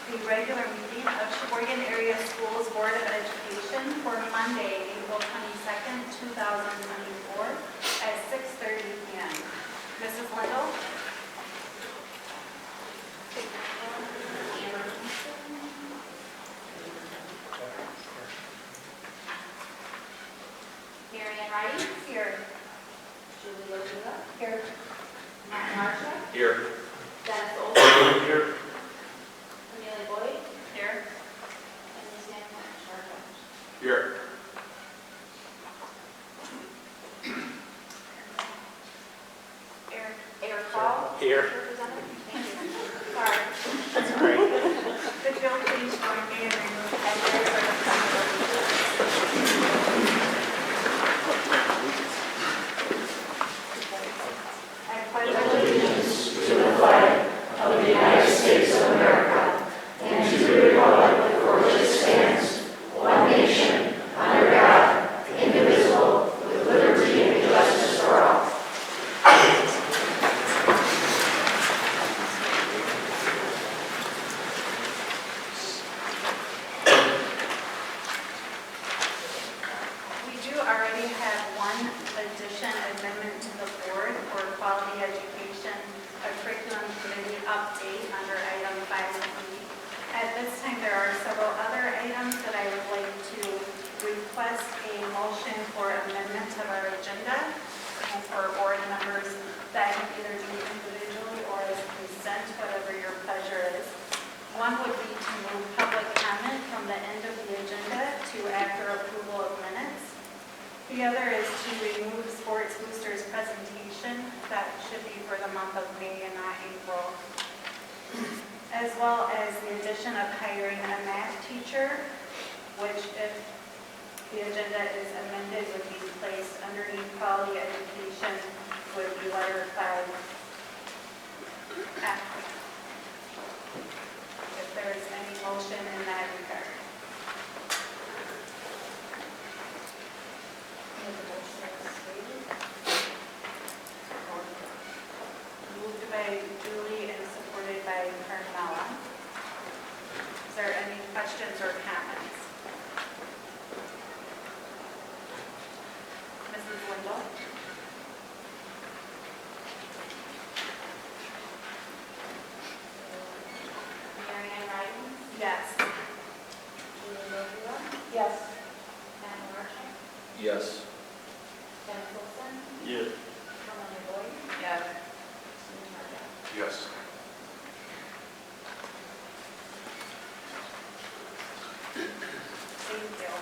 the regular meeting of Sheboygan Area Schools Board of Education for Monday, April 22nd, 2024 at 6:30 p.m. Mrs. Lindell? Marianne Wright? Here. Julie Lozula? Here. Matt Marsha? Here. Dennis Olson? Here. Amelia Boyd? Here. And Lisanne Sharp? Here. Eric Hall? Here. Representative? Thank you. Sorry. That's great. Could you please join me in removing Edgar from the front of the I pledge allegiance to the flag of the United States of America and to the republic for which it stands, one nation, under God, indivisible, with liberty and justice for all. We do already have one addition amendment to the board for quality education, a curriculum committee update under item 5B. At this time, there are several other items that I would like to request a motion for amendment of our agenda and for board members that can either do individually or as consent, whatever your pleasure is. One would be to move public comment from the end of the agenda to after approval of minutes. The other is to remove Sports Boosters presentation. That should be for the month of May and not April. As well as the addition of hiring a math teacher, which if the agenda is amended would be placed underneath quality education, would be letter 5F. If there is any motion in that regard. Moved by Julie and supported by Carmella. Is there any questions or comments? Mrs. Lindell? Marianne Wright? Yes. Julie Lozula? Yes. Matt Marsha? Yes. Dennis Olson? Yes. Amelia Boyd? Yes. Yes. Thank you.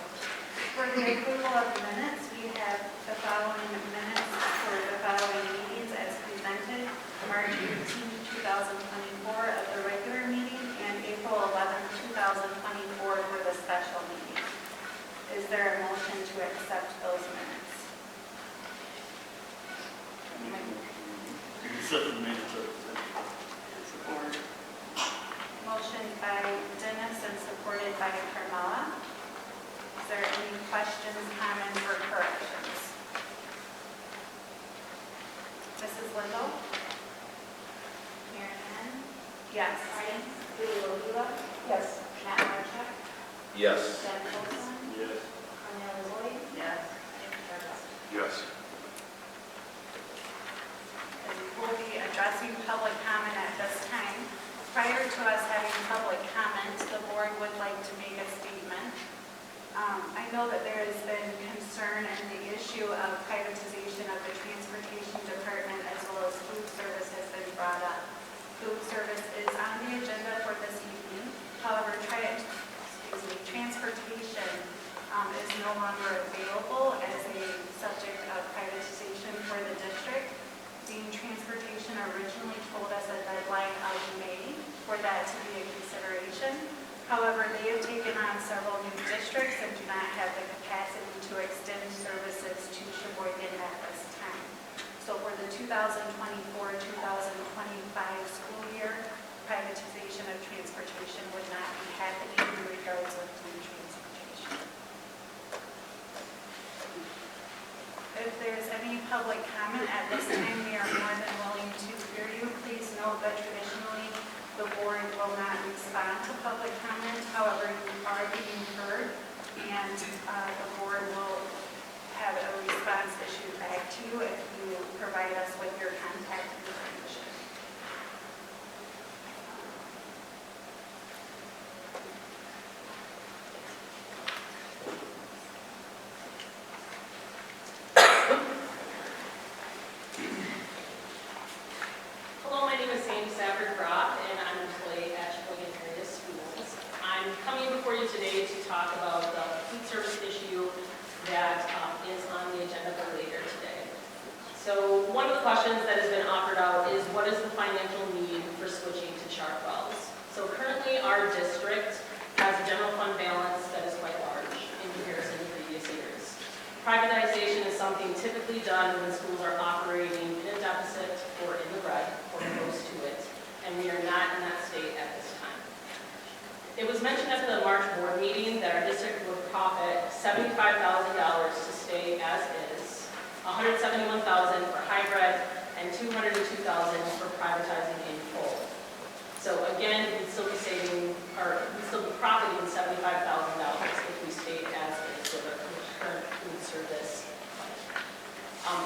For the approval of the minutes, we have the following minutes for the following meetings as presented: March 18, 2024 of the regular meeting and April 11, 2024 for the special meeting. Is there a motion to accept those minutes? Accept the minutes of Support. Motion by Dennis and supported by Carmella. Is there any questions, comments, or corrections? Mrs. Lindell? Marianne? Yes. Ryan? Julie Lozula? Yes. Matt Marsha? Yes. Dennis Olson? Yes. Amelia Boyd? Yes. Yes. And we'll be addressing public comment at this time. Prior to us having public comment, the board would like to make a statement. I know that there has been concern and the issue of privatization of the transportation department as well as food service has been brought up. Food service is on the agenda for this evening. However, transportation is no longer available as a subject of privatization for the district. Being transportation originally told us a deadline of May for that to be a consideration. However, they have taken on several new districts and do not have the capacity to extend services to Sheboygan at this time. So for the 2024-2025 school year, privatization of transportation would not be happening in regards of new transportation. If there's any public comment at this time, we are more than willing to hear you. Please note that traditionally The board will not respond to public comment. However, you are being heard, and the board will have a response issued back to you if you provide us with your contact information. Hello, my name is Sandy Safford-Brock, and I'm an employee at Sheboygan Area Schools. I'm coming before you today to talk about the food service issue that is on the agenda for later today. So one of the questions that has been offered out is, what is the financial need for switching to chart wells? So currently our district has a general fund balance that is quite large in comparison to previous years. Privatization is something typically done when schools are operating in a deficit or in the red or close to it, and we are not in that state at this time. It was mentioned at the March board meeting that our district would profit $75,000 to stay as is, $171,000 for hybrid, and $202,000 for privatizing in full. So again, we'd still be saving, or we'd still be profiting $75,000 if we stayed as is with our current food service plan.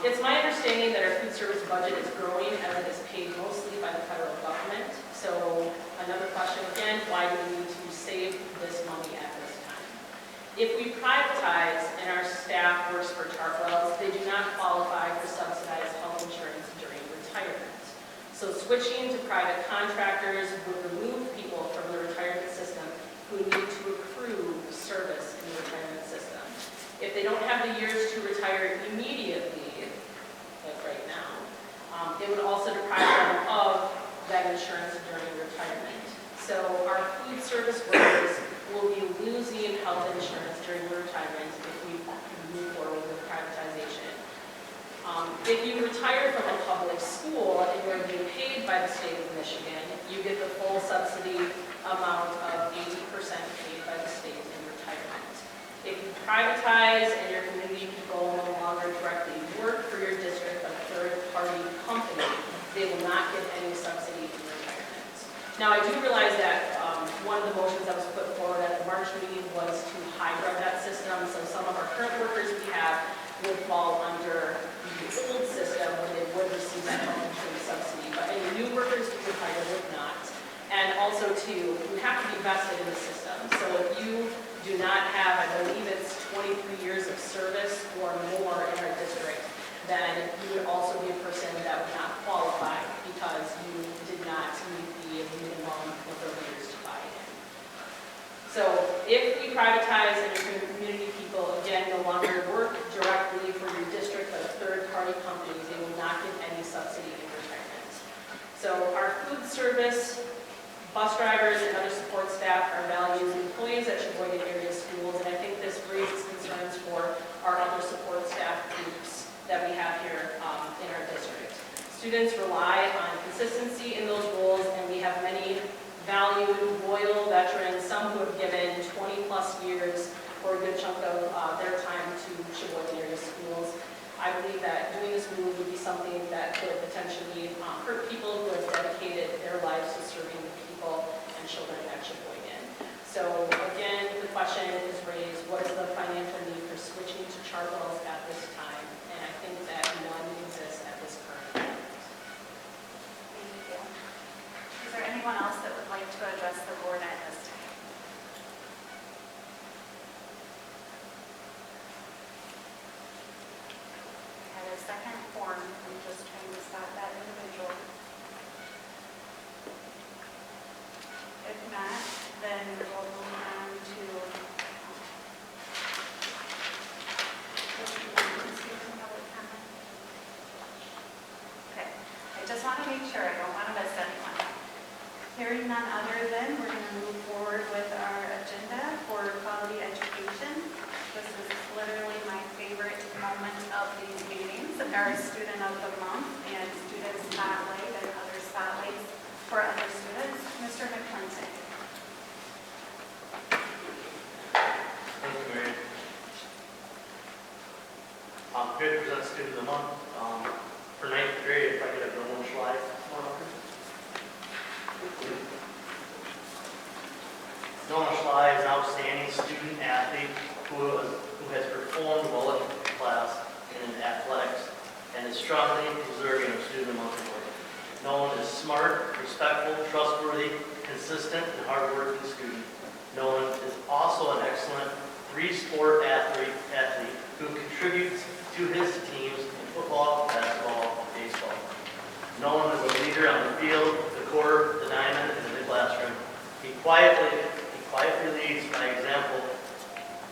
It's my understanding that our food service budget is growing as it is paid mostly by the federal government. So another question again, why do we need to save this money at this time? If we privatize and our staff works for Chartwells, they do not qualify for subsidized health insurance during retirement. So switching to private contractors would remove people from the retirement system who need to accrue service in the retirement system. If they don't have the years to retire immediately, like right now, it would also deprive them of that insurance during retirement. So our food service workers will be losing health insurance during retirement if we move forward with privatization. If you retire from a public school and you're being paid by the state of Michigan, you get the full subsidy amount of 80% paid by the state in retirement. If you privatize and your community people no longer directly work for your district, but a third-party company, they will not get any subsidy in retirement. Now, I do realize that one of the motions that was put forward at the March meeting was to hybrid that system. So some of our current workers we have would fall under the old system when they would receive that health insurance subsidy, but any new workers who would hire would not. And also, too, you have to be vested in the system. So if you do not have, I believe it's 23 years of service or more in our district, then you would also be a person that would not qualify because you did not meet the minimum number of years to buy in. So if we privatize and your community people, again, no longer work directly for your district, but a third-party company, they will not get any subsidy in retirement. So our food service, bus drivers, and other support staff are valued employees at Sheboygan Area Schools, and I think this raises concerns for our other support staff groups that we have here in our district. Students rely on consistency in those roles, and we have many valued, loyal veterans, some who have given 20-plus years or a good chunk of their time to Sheboygan Area Schools. I believe that doing this move would be something that could potentially hurt people who have dedicated their lives to serving the people and children at Sheboygan. So again, the question is raised, what is the financial need for switching to Chartwells at this time? And I think that none exists at this current moment. Thank you. Is there anyone else that would like to address the board at this time? I have a second form. I'm just trying to stop that individual. If not, then we'll move on to public comment. Okay, I just want to make sure, I don't want to miss anyone. Hearing none other than, we're going to move forward with our agenda for quality education. This is literally my favorite moment of these meetings, our Student of the Month and Student Spotlight and other spotlights for other students. Mr. McClinton. Thank you, Mary. I'm prepared to present Student of the Month. For 9th grade, if I could have no one slide. Noah Schley is an outstanding student athlete who has performed well in class and in athletics and is strongly deserving of Student of the Month award. Noah is smart, respectful, trustworthy, consistent, and hardworking student. Noah is also an excellent three-sport athlete who contributes to his teams in football, basketball, and baseball. Noah is a leader on the field, the court, the diamond, and in the classroom. He quietly leads by example,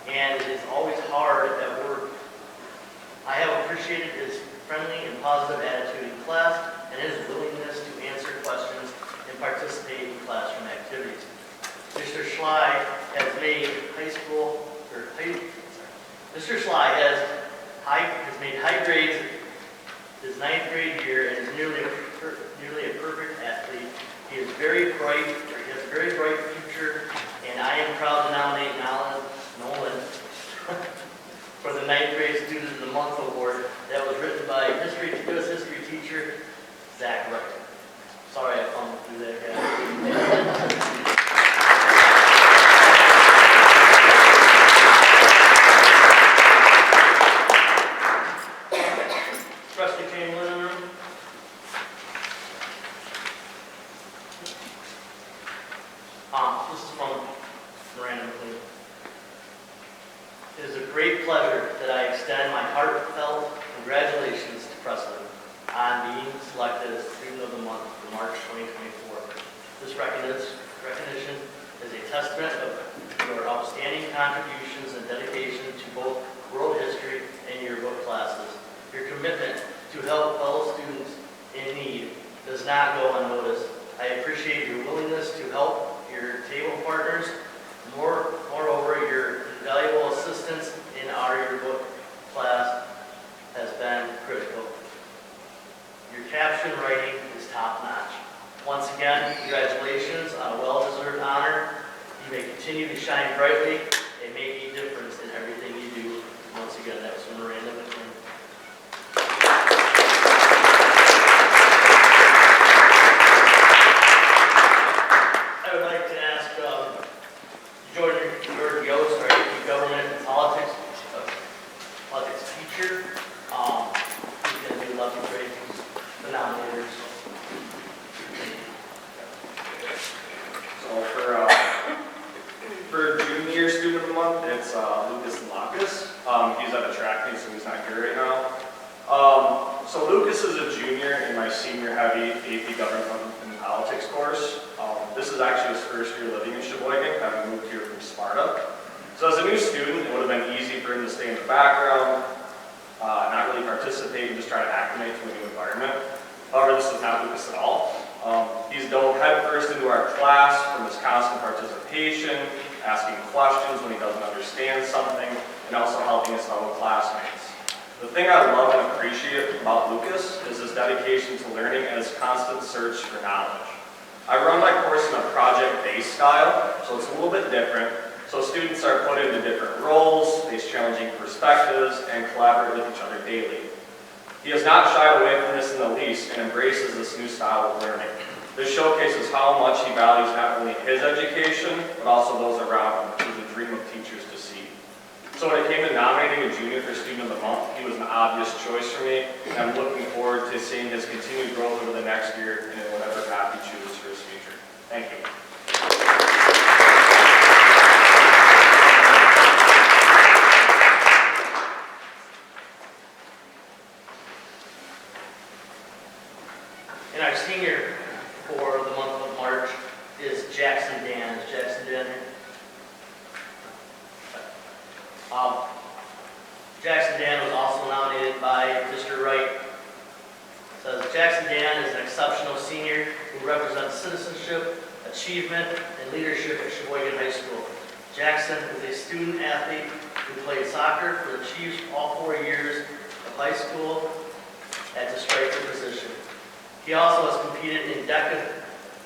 and it is always hard at work. I have appreciated his friendly and positive attitude in class and his willingness to answer questions and participate in classroom activities. Mr. Schley has made made high grades his 9th grade year and is nearly a perfect athlete. He is very bright. He has a very bright future, and I am proud to nominate Nolan for the 9th grade Student of the Month award that was written by U.S. history teacher Zach Wright. Sorry I fumbled through that, guys. Trustee Chamberlain in the room? This is from Miranda McLean. It is a great pleasure that I extend my heartfelt congratulations to Presley on being selected as Student of the Month for March 2024. This recognition is a testament of your outstanding contributions and dedication to both world history and yearbook classes. Your commitment to help fellow students in need does not go unnoticed. I appreciate your willingness to help your table partners. Moreover, your invaluable assistance in our yearbook class has been critical. Your caption writing is top-notch. Once again, congratulations on a well-deserved honor. You may continue to shine brightly and make a difference in everything you do. Once again, that was from Miranda McLean. I would like to ask George Yost, our AP Government and Politics teacher, who's going to do 11th grade, the nominators. So for Junior Student of the Month, it's Lucas Lacus. He's at the track meet, so he's not here right now. So Lucas is a junior in my senior heavy AP Government and Politics course. This is actually his first year living in Sheboygan, having moved here from Sparta. So as a new student, it would have been easy for him to stay in the background, not really participate, and just try to acclimate to a new environment. However, this is not Lucas at all. He's dove headfirst into our class from his constant participation, asking questions when he doesn't understand something, and also helping his fellow classmates. The thing I love and appreciate about Lucas is his dedication to learning and his constant search for knowledge. I run my course in a project-based style, so it's a little bit different. So students are put into different roles, face challenging perspectives, and collaborate with each other daily. He has not shied away from this in the least and embraces this new style of learning. This showcases how much he values not only his education, but also those around him, who's a dream of teachers to see. So when it came to nominating a junior for Student of the Month, he was an obvious choice for me, and I'm looking forward to seeing his continued growth over the next year and in whatever path he chooses for his future. Thank you. And our senior for the month of March is Jackson Dan. Is Jackson Dan here? Jackson Dan was also nominated by Mr. Wright. It says, Jackson Dan is an exceptional senior who represents citizenship, achievement, and leadership at Sheboygan High School. Jackson is a student athlete who played soccer for the Chiefs all 4 years of high school at the striker position. He also has competed in DECA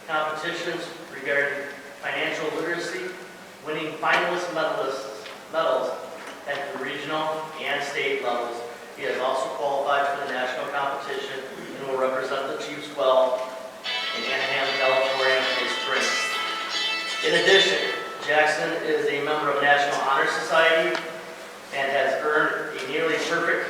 competitions regarding financial literacy, winning finalist medals at the regional and state levels. He has also qualified for the national competition and will represent the Chiefs well in Anaheim, California this spring. In addition, Jackson is a member of National Honor Society and has earned a nearly perfect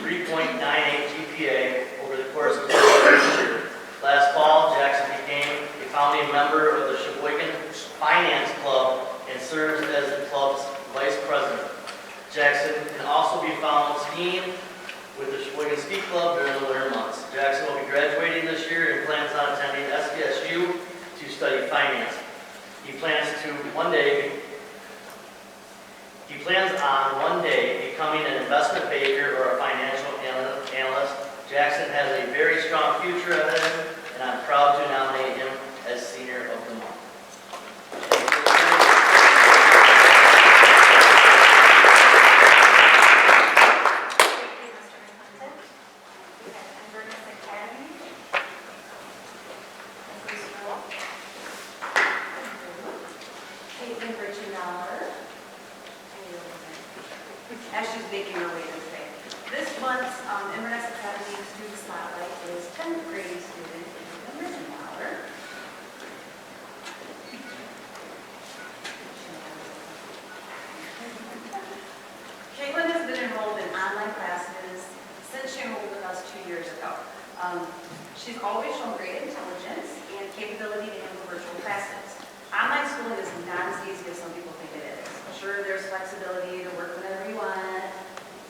3.98 GPA over the course of his career. Last fall, Jackson became a founding member of the Sheboygan Finance Club and serves as the club's vice president. Jackson can also be found skiing with the Sheboygan Ski Club during the winter months. Jackson will be graduating this year and plans on attending SVSU to study finance. He plans on one day becoming an investment banker or a financial analyst. Jackson has a very strong future ahead of him, and I'm proud to nominate him as Senior of the Month. As she's making her way to the stage. This month's Inverness Academy Student Spotlight is 10th grade student Caitlin Maurer. Caitlin has been enrolled in online classes since she enrolled with us 2 years ago. She's always shown great intelligence and capability to handle virtual classes. Online schooling is not as easy as some people think it is. Sure, there's flexibility to work whenever you want,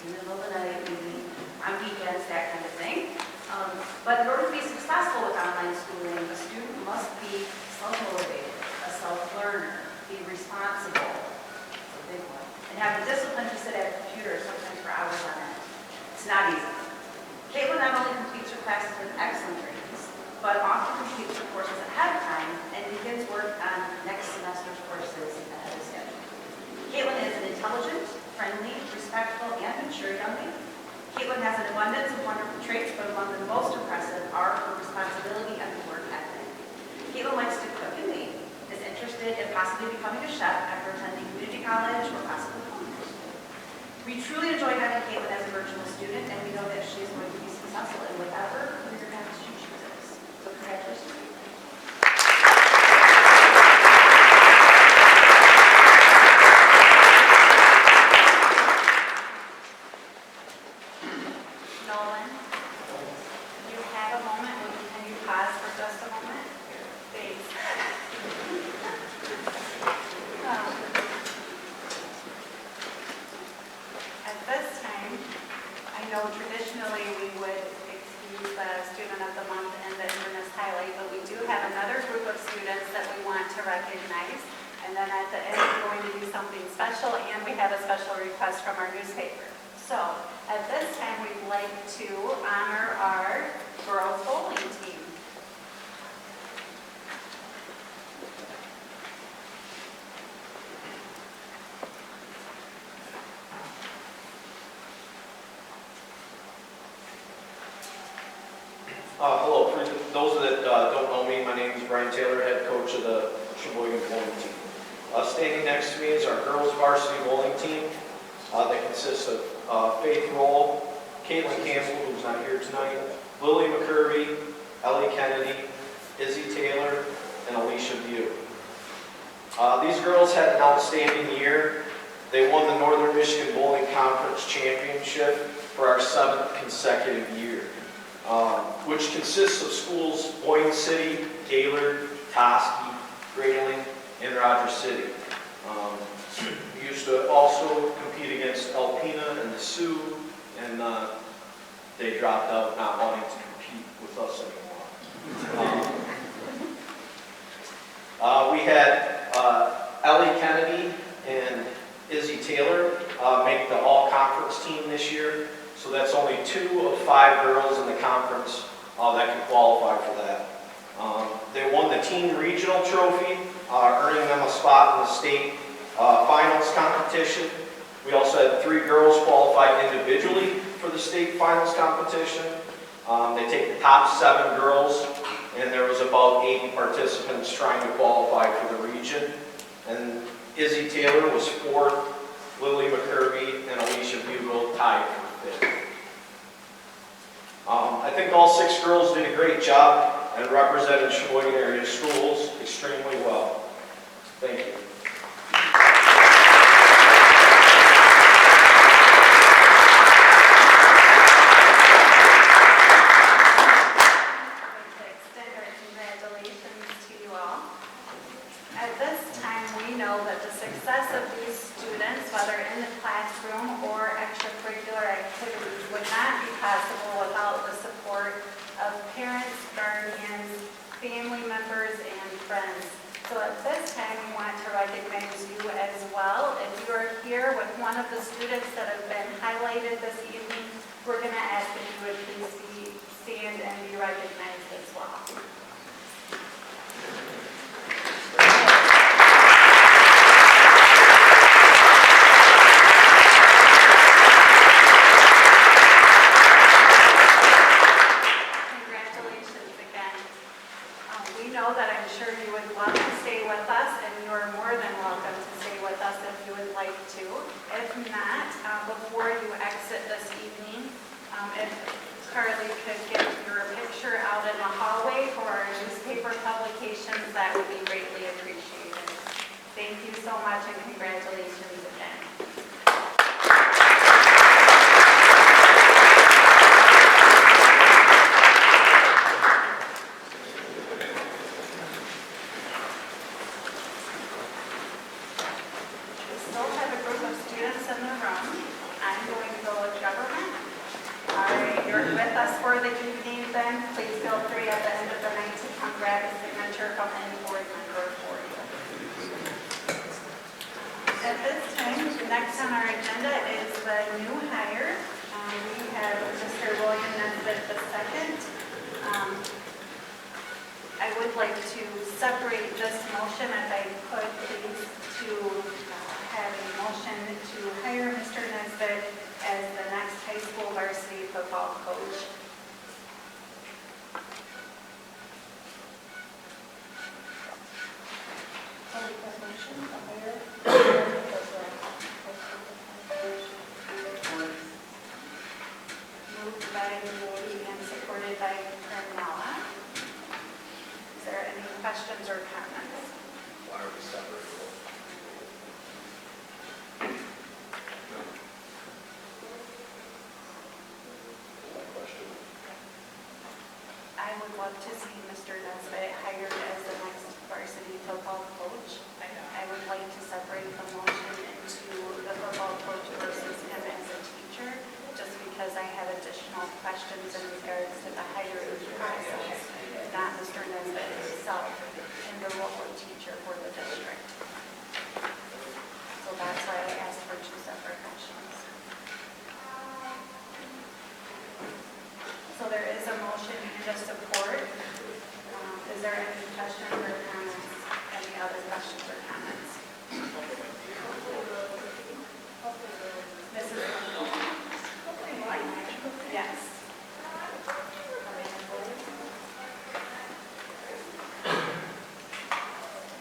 in the middle of the night, maybe on weekends, that kind of thing. But in order to be successful with online schooling, a student must be self-motivated, a self-learner, be responsible, that's a big one, and have the discipline to sit at a computer sometimes for hours on end. It's not easy. Caitlin not only completes her classes with excellent grades, but often completes her courses ahead of time and begins work on next semester's courses ahead of schedule. Caitlin is an intelligent, friendly, respectful, and mature young lady. Caitlin has an abundance of wonderful traits, but among the most impressive are her responsibility and work ethic. Caitlin likes to cook and bake, is interested in possibly becoming a chef after attending community college or possibly culinary school. We truly enjoy having Caitlin as a virtual student, and we know that she is going to be successful in whatever career path she chooses. So congratulations. Nolan, you have a moment. Can you pause for just a moment? Thanks. At this time, I know traditionally we would excuse the Student of the Month and the Inverness highlight, but we do have another group of students that we want to recognize. And then at the end, we're going to do something special, and we have a special request from our newspaper. So at this time, we'd like to honor our girls bowling team. Hello, for those that don't know me, my name is Brian Taylor, head coach of the Sheboygan bowling team. Standing next to me is our girls varsity bowling team that consists of Faith Roll, Caitlin Campbell, who's not here tonight, Lily McCurvey, Ellie Kennedy, Izzy Taylor, and Alicia View. These girls had an outstanding year. They won the Northern Michigan Bowling Conference Championship for our 7th consecutive year, which consists of schools Boyne City, Gaylord, Toski, Grayling, and Rogers City. We used to also compete against Alpena and the Sioux, and they dropped out not wanting to compete with us anymore. We had Ellie Kennedy and Izzy Taylor make the all-conference team this year, so that's only 2 of 5 girls in the conference that can qualify for that. They won the team regional trophy, earning them a spot in the state finals competition. We also had 3 girls qualified individually for the state finals competition. They take the top 7 girls, and there was about 80 participants trying to qualify for the region. And Izzy Taylor was 4th, Lily McCurvey and Alicia Bugle tied for 5th. I think all 6 girls did a great job and represented Sheboygan area schools extremely well. Thank you. success of these students, whether in the classroom or extracurricular activities, would not be possible without the support of parents, guardians, family members, and friends. So at this time, we want to recognize you as well. If you are here with one of the students that have been highlighted this evening, we're going to ask if you would please stand and be recognized as well. Congratulations again. We know that I'm sure you would love to stay with us, and you are more than welcome to stay with us if you would like to. If not, before you exit this evening, if Carly could get your picture out in the hallway for our newspaper publications, that would be greatly appreciated. Thank you so much, and congratulations again. We still have a group of students in the room. I'm going to go with government. All right, you're with us for the evening then. Please feel free at the end of the night to come grab a signature from any board member for you. At this time, next on our agenda is the new hire. We have Mr. William Nesbitt II. I would like to separate this motion, if I could, please, to have a motion to hire Mr. Nesbitt as the next high school varsity football coach. Moved by Moody and supported by Carmella. Is there any questions or comments? Why are we separate? I would love to see Mr. Nesbitt hired as the next varsity football coach. I would like to separate the motion into the football coach versus him as a teacher, just because I have additional questions in regards to the hiring process, not Mr. Nesbitt himself in the role of teacher for the district. So that's why I asked for two separate motions. So there is a motion and a support. Is there any questions or comments? Any other questions or comments? Mrs. Yes.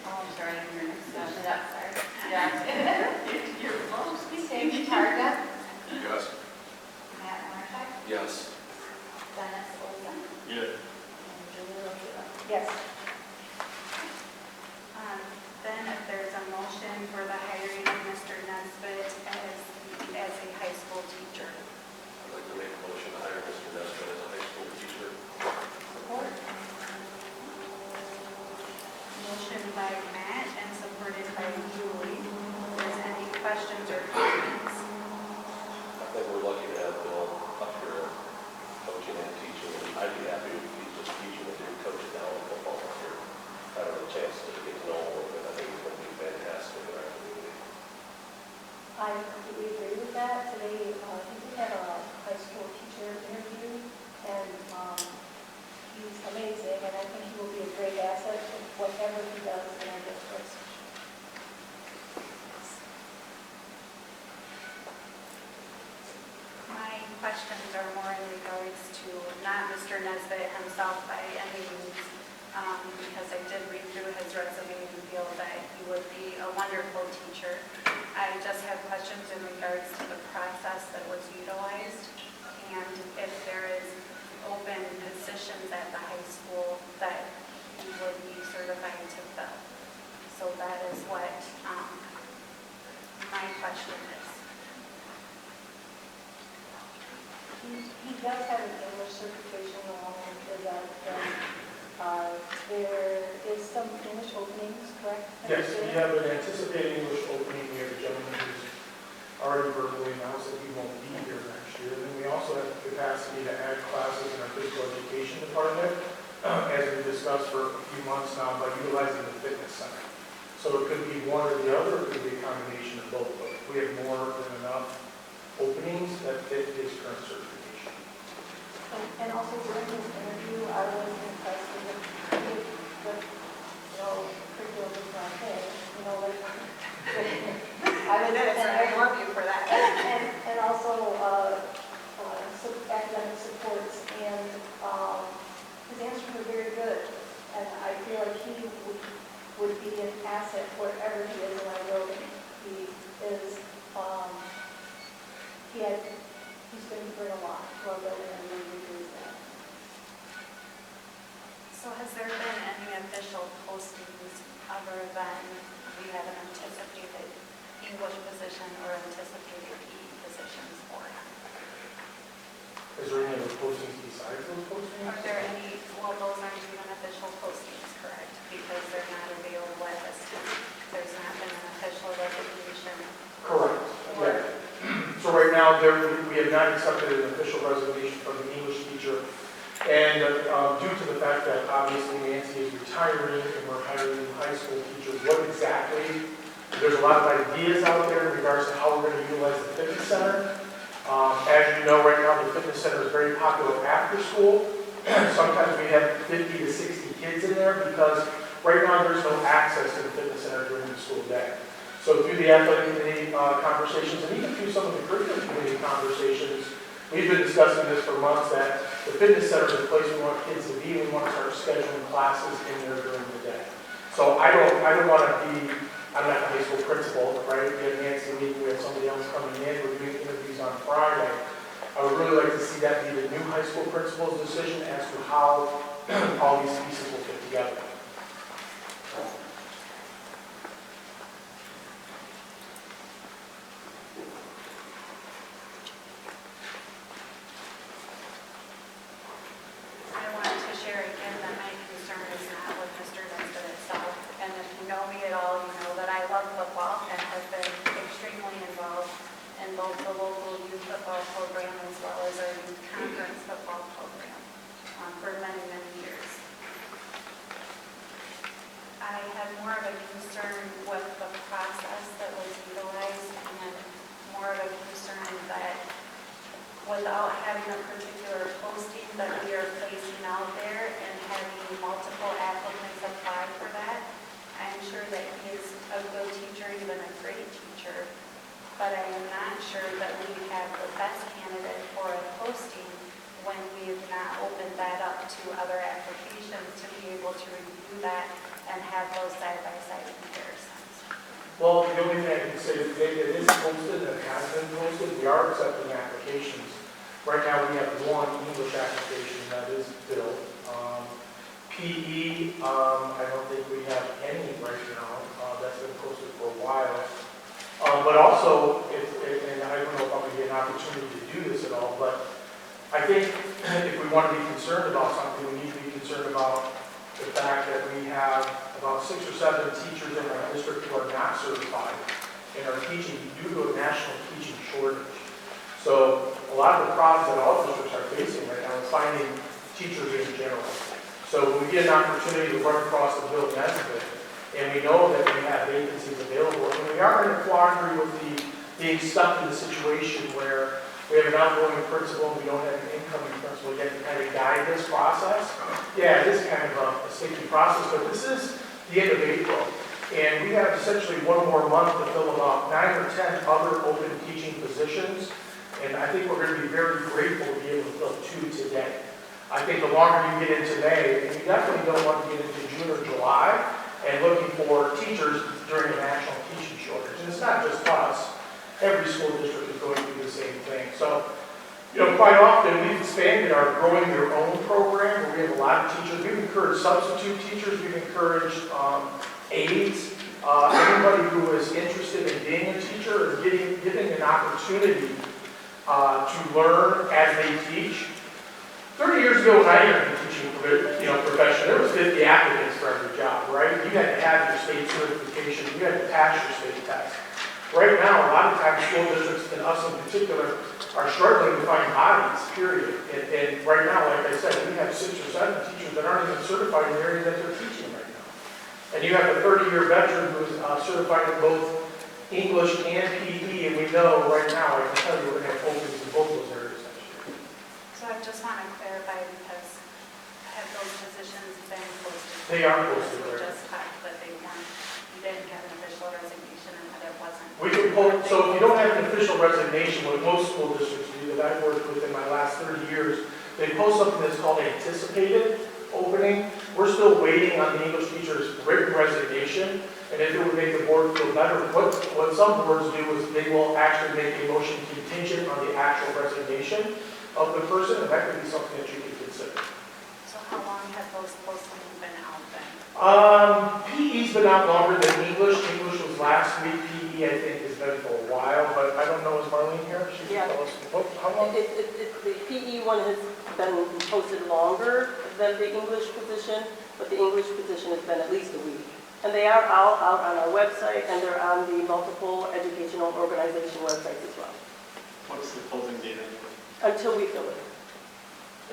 Oh, I'm sorry, I'm here. Sorry. Yeah. You're close. Sandy Targa. Yes. Matt Martek. Yes. Dennis Olson. Yes. And Julie Lozada. Yes. Then if there's a motion for the hiring of Mr. Nesbitt as a high school teacher. I'd like to make a motion to hire Mr. Nesbitt as a high school teacher. Support. Motion by Matt and supported by Julie. If there's any questions or comments? I think we're lucky to have Bill up here coaching and teaching. I'd be happy if he's just teaching and doing coaching now in football up here. I don't have a chance to get to know him, but I think he's going to be fantastic in our community. I completely agree with that. Today, I think we had a high school teacher interview, and he's amazing, and I think he will be a great asset to whatever he does in our district. My questions are more in regards to not Mr. Nesbitt himself by any means, because I did read through his resume and feel that he would be a wonderful teacher. I just have questions in regards to the process that was utilized and if there is open positions at the high school that he would be certified to fill. So that is what my question is. He does have an English certification along with that. There is some English openings, correct? Yes, we have an anticipated English opening here gentleman who's already verbally announced that he won't be here next year. And then we also have the capacity to add classes in our physical education department, as we discussed for a few months now, by utilizing the fitness center. So it could be one or the other, it could be a combination of both. But we have more than enough openings that fit his current certification. And also during this interview, I was impressed with the curriculum is not there. Like, I love you for that. and also academic supports, and his answers were very good. And I feel like he would be an asset wherever he is, and I know that he is. He's going to bring a lot to our building, and we use that. So has there been any official postings other than we have an anticipated English position or anticipated PE positions for him? Is there any other postings besides those postings? Are there any, well, those aren't even official postings, correct? Because they're not available at this time. There's not been an official resignation. Correct. Yeah. So right now, we have not accepted an official resignation from the English teacher. And due to the fact that obviously Nancy is retiring and we're hiring new high school teachers, what exactly, there's a lot of ideas out there in regards to how we're going to utilize the fitness center. As you know, right now, the fitness center is very popular after school. Sometimes we have 50 to 60 kids in there because right now there's no access to the fitness center during the school day. So through the athletic committee conversations and even through some of the curriculum committee conversations, we've been discussing this for months, that the fitness center is the place we want kids to be. We want to start scheduling classes in there during the day. So I don't want to be, I'm not the high school principal, right? We have Nancy leaving, we have somebody else coming in, we're doing interviews on Friday. I would really like to see that be the new high school principal's decision as to how all these pieces will fit together. I wanted to share again that my concern is not with Mr. Vincent itself. And if you know me at all, you know that I love football and have been extremely involved in both the local youth football program as well as our youth conference football program for many, many years. I have more of a concern with the process that was utilized and more of a concern that without having a particular posting that we are placing out there and having multiple applicants apply for that, I'm sure that he is a good teacher, even a great teacher, but I am not sure that we have the best candidate for a posting when we have not opened that up to other applications to be able to review that and have those side-by-side comparisons. Well, the only thing I can say is that it is posted and it has been posted. We are accepting applications. Right now, we have one English application that is filled. PE, I don't think we have any right now. That's been posted for a while. But also, and I don't know if I'm going to get an opportunity to do this at all, but I think if we want to be concerned about something, we need to be concerned about the fact that we have about 6 or 7 teachers in our district who are not certified and are teaching due to a national teaching shortage. So a lot of the problems that all districts are facing right now is finding teachers in general. So when we get an opportunity to run across the bill Nesbitt, and we know that we have vacancies available, and we are in a quandary with being stuck in the situation where we have an outgoing principal and we don't have an incoming principal yet to kind of guide this process. Yeah, it is kind of a sticky process, but this is the end of April. And we have essentially one more month to fill about 9 or 10 other open teaching positions. And I think we're going to be very grateful to be able to fill 2 today. I think the longer you get into May, and you definitely don't want to get into June or July and looking for teachers during a national teaching shortage. And it's not just us. Every school district is going through the same thing. So, quite often we've expanded our growing your own program where we have a lot of teachers. We've encouraged substitute teachers. We've encouraged aides. Anybody who is interested in being a teacher or getting an opportunity to learn as they teach. 30 years ago when I entered the teaching profession, there was 50 applicants for every job, right? You had to have your state certification. You had to pass your state test. Right now, a lot of times school districts, and us in particular, are struggling to find bodies, period. And right now, like I said, we have 6 or 7 teachers that aren't even certified in the area that they're teaching right now. And you have a 30-year veteran who's certified in both English and PE, and we know right now, I can tell you, we're going to have openings in both those areas next year. So I just want to clarify because have those positions been posted? They are posted We there. just talked that they weren't, you didn't have an official resignation and that it wasn't. We can post, so if you don't have an official resignation, what most school districts do that I've worked with in my last 30 years, they post something that's called anticipated opening. We're still waiting on the English teacher's written resignation, and if it would make the board feel better, what some boards do is they will actually make a motion contingent on the actual resignation of the person, and that could be something that you could consider. So how long have those postings been out then? PE's been out longer than English. English was last week. PE, I think, has been for a while, but I don't know, is Marlene here? She can Yeah. tell us. How long? The PE one has been posted longer than the English position, but the English position has been at least a week. And they are out on our website, and they're on the multiple educational organization websites as well, What's the closing date? until we fill it.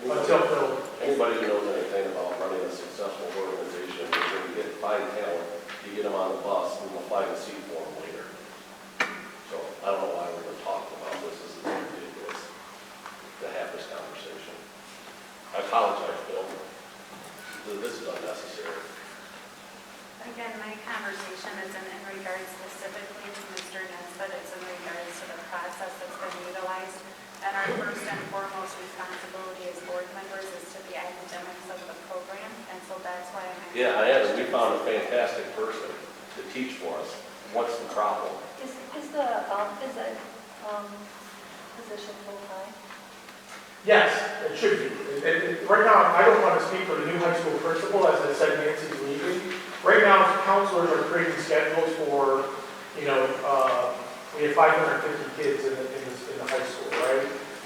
Until Phil. Anybody who knows anything about running a successful organization, is when you get fine talent, you get them on the bus and they'll fly the seat for them later. So I don't know why we're even talking about this. This is ridiculous to have this conversation. I apologize, Bill. This is unnecessary. Again, my conversation isn't in regards specifically to Mr. Nesbitt, it's in regards to the process that's been utilized. And our first and foremost responsibility as board members is to the academics of the program, and so that's why I'm asking. Yeah, I have. We found a fantastic person to teach for us. What's the problem? Is the position full-time? Yes, it should be. Right now, I don't want to speak for the new high school principal, as I said, Nancy's leaving. Right now, counselors are creating schedules for, we have 550 kids in the high school, right?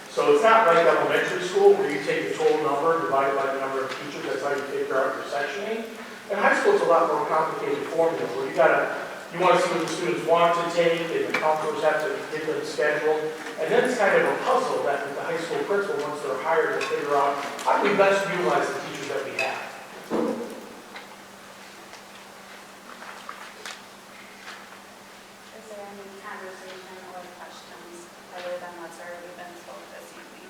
So it's not like elementary school where you take the total number divided by the number of teachers, that's how you figure out your sectioning. In high school, it's a lot more complicated formula where you want to see what the students want to take, and the counselors have to get them scheduled. And then it's kind of a puzzle that the high school principal, once they're hired, to figure out how do we best utilize the teachers that we have. Is there any conversation or questions other than what's already been spoke this evening?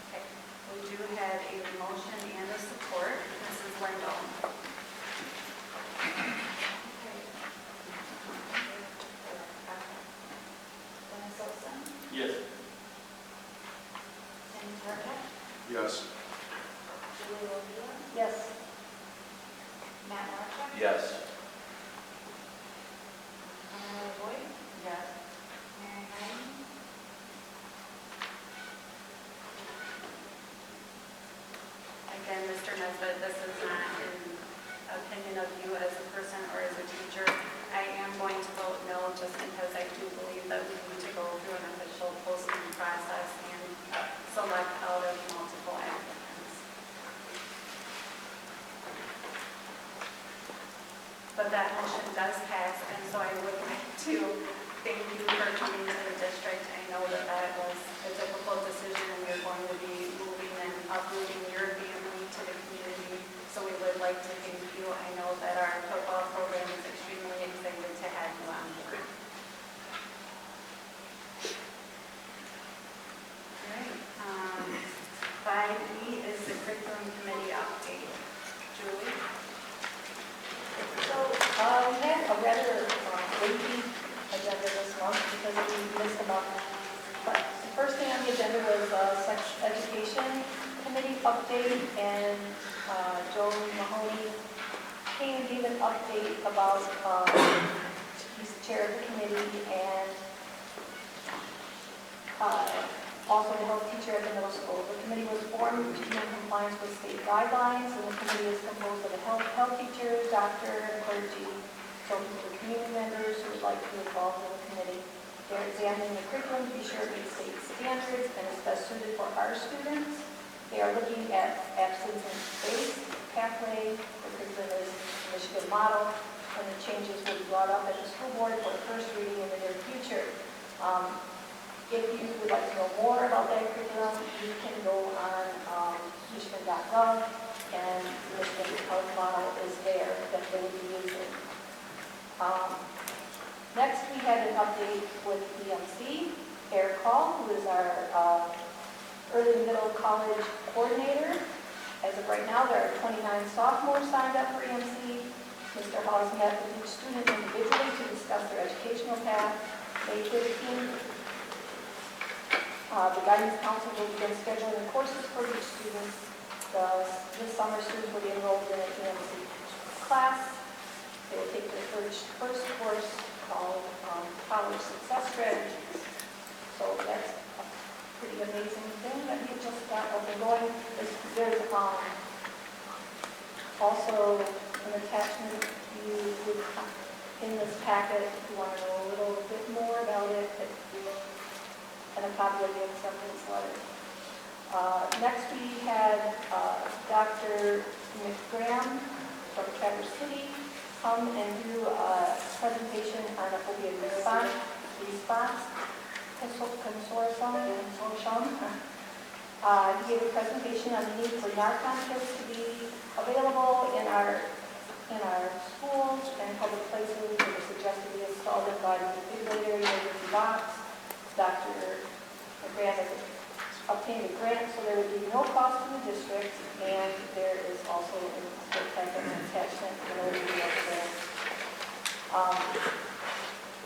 Okay, we do have a motion and a support. Mrs. Lindahl. Dennis Olson? Yes. Sam Target? Yes. Julie Lovia? Yes. Matt Marshall? Yes. Amanda Boyd? Yes. Mary Hyden? Again, Mr. Nesbitt, this is not an opinion of you as a person or as a teacher. I am going to vote no just because I do believe that we need to go through an official posting process and select out of multiple applicants. But that motion does pass, and so I would like to thank you for coming to the district. I know that that was a difficult decision, and you're going to be moving and uprooting your family to the community. So we would like to thank you. I know that our football program is extremely excited to have you on board. All right. 5E is the curriculum committee update. Julie? So, we had a rather lengthy agenda this month because we missed them up. But the first thing on the agenda was sex education committee update, and Joe Mahoney came and gave an update about, he's the chair of the committee, and also the health teacher at the middle school. The committee was formed to be in compliance with state guidelines, and the committee is composed of a health teacher, doctor, and clergy. So these are community members who would like to be involved in the committee. They're examining the curriculum to be sure it meets state standards and is best suited for our students. They are looking at absence and space pathway. The curriculum is the Michigan model, and the changes will be brought up at the school board for first reading in the near future. If you would like to know more about that curriculum, you can go on michigan.gov, and the Michigan Health Model is there that they will be using. Next, we had an update with EMC. Eric Hall, who is our early middle college coordinator. As of right now, there are 29 sophomores signed up for EMC. Mr. Hall has met with each student individually to discuss their educational path. May 15th, the guidance council will begin scheduling courses for each student. This summer, students will be enrolled in an EMC class. They will take their first course called College Success Strategies. So that's a pretty amazing thing that we just got up and going. There's also an attachment in this packet if you want to know a little bit more about it, and a copy of the acceptance letter. Next we had Dr. McGram from Traverse City come and do a presentation on a phobia response consortium. He gave a presentation on the need for Narcan kits to be available in our schools and public places. It was suggested be installed by the defibrillator emergency box. Dr. McGrath obtained a grant, so there would be no cost to the district, and there is also an attachment in order to be able to.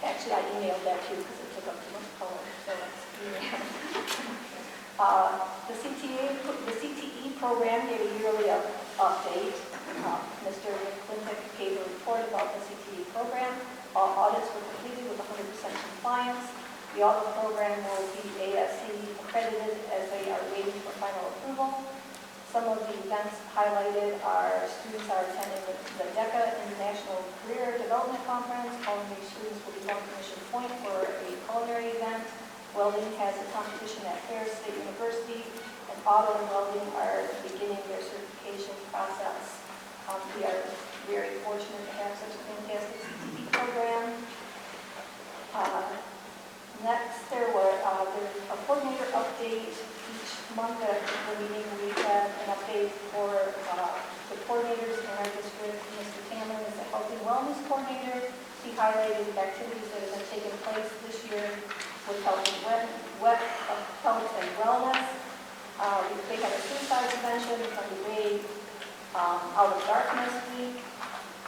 Actually, I emailed that too because it took up too much color, so let's email. The CTE program gave a yearly update. Mr. McClintock gave a report about the CTE program. All audits were completed with 100% compliance. The audit program will be ASC accredited as they are waiting for final approval. Some of the events highlighted are students are attending the DECA International Career Development Conference. Culinary students will be going to Mission Point for a culinary event. Welding has a competition at Ferris State University, and auto and welding are beginning their certification process. We are very fortunate to have such a fantastic CTE program. Next, there's a coordinator update. Each month at the meeting, we have an update for the coordinators in our district. Mr. Tamlin is the Health and Wellness Coordinator. He highlighted activities that have been taking place this year with health and wellness. They had a suicide prevention from the Way Out of Darkness Week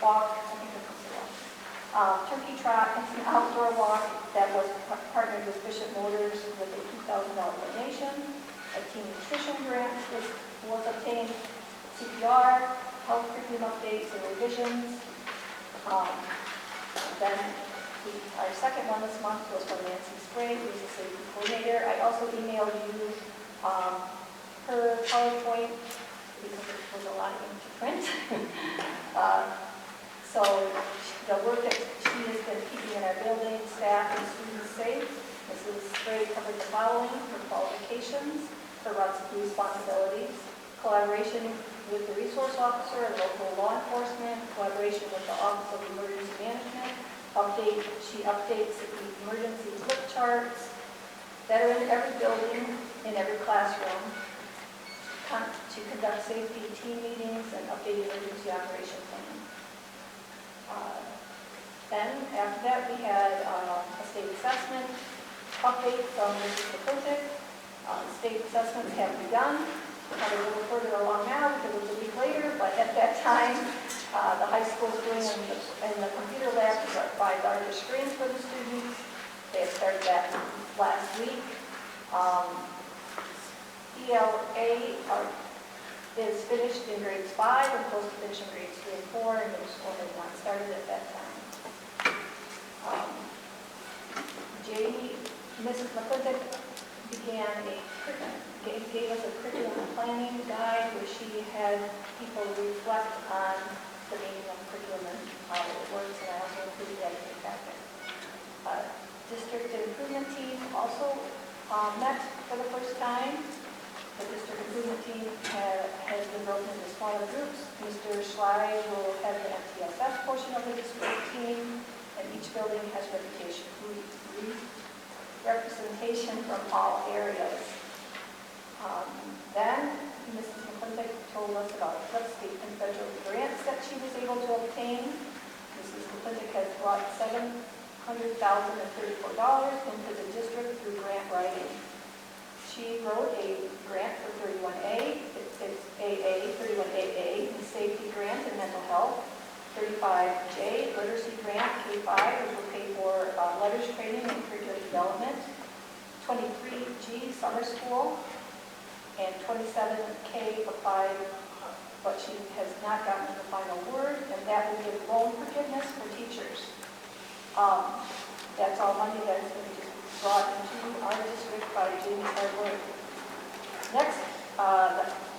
walk. I think it was a walk. Turkey trot. It's an outdoor walk that was partnered with Bishop Motors with a $2,000 donation. A team nutrition grant was obtained. CPR, health curriculum updates and revisions. Then our second one this month was from Nancy Sprague, who's the safety coordinator. I also emailed you her PowerPoint because it was a lot of ink to print. So the work that she has been keeping in our building, staff, and students safe. Mrs. Sprague covered the following: her qualifications, her responsibilities, collaboration with the resource officer and local law enforcement, collaboration with the Office of Emergency Management. She updates the emergency flip charts that are in every building, in every classroom, to conduct safety team meetings and update emergency operation plan. Then after that, we had a state assessment update from Mrs. McClintock. State assessments have begun. Probably a little further along now because it's a week later, but at that time, the high school is doing in the computer lab to provide larger screens for the students. They have started that last week. ELA is finished in grades 5 and close to finishing grades 3 and 4, and the school had not started at that time. Mrs. McClintock gave us a curriculum planning guide where she had people reflect on the meaning of curriculum and how it works, and I also included that in the packet. District improvement team also met for the first time. The district improvement team has been broken into smaller groups. Mr. Schley will head the MTSS best portion of the sport team, and each building has representation from all areas. Then Mrs. McClintock told us about what state and federal grants that she was able to obtain. Mrs. McClintock has brought $700,034 into the district through grant writing. She wrote a grant for 31A, it's AA, 31AA, in safety grant and mental health. 35J, literacy grant, K-5, which will pay for letters training and curriculum development. 23G, summer school. And 27K applied, but she has not gotten the final word, and that will give loan forgiveness for teachers. That's all money that is going to be brought into our district by Jamie's hard work. Next,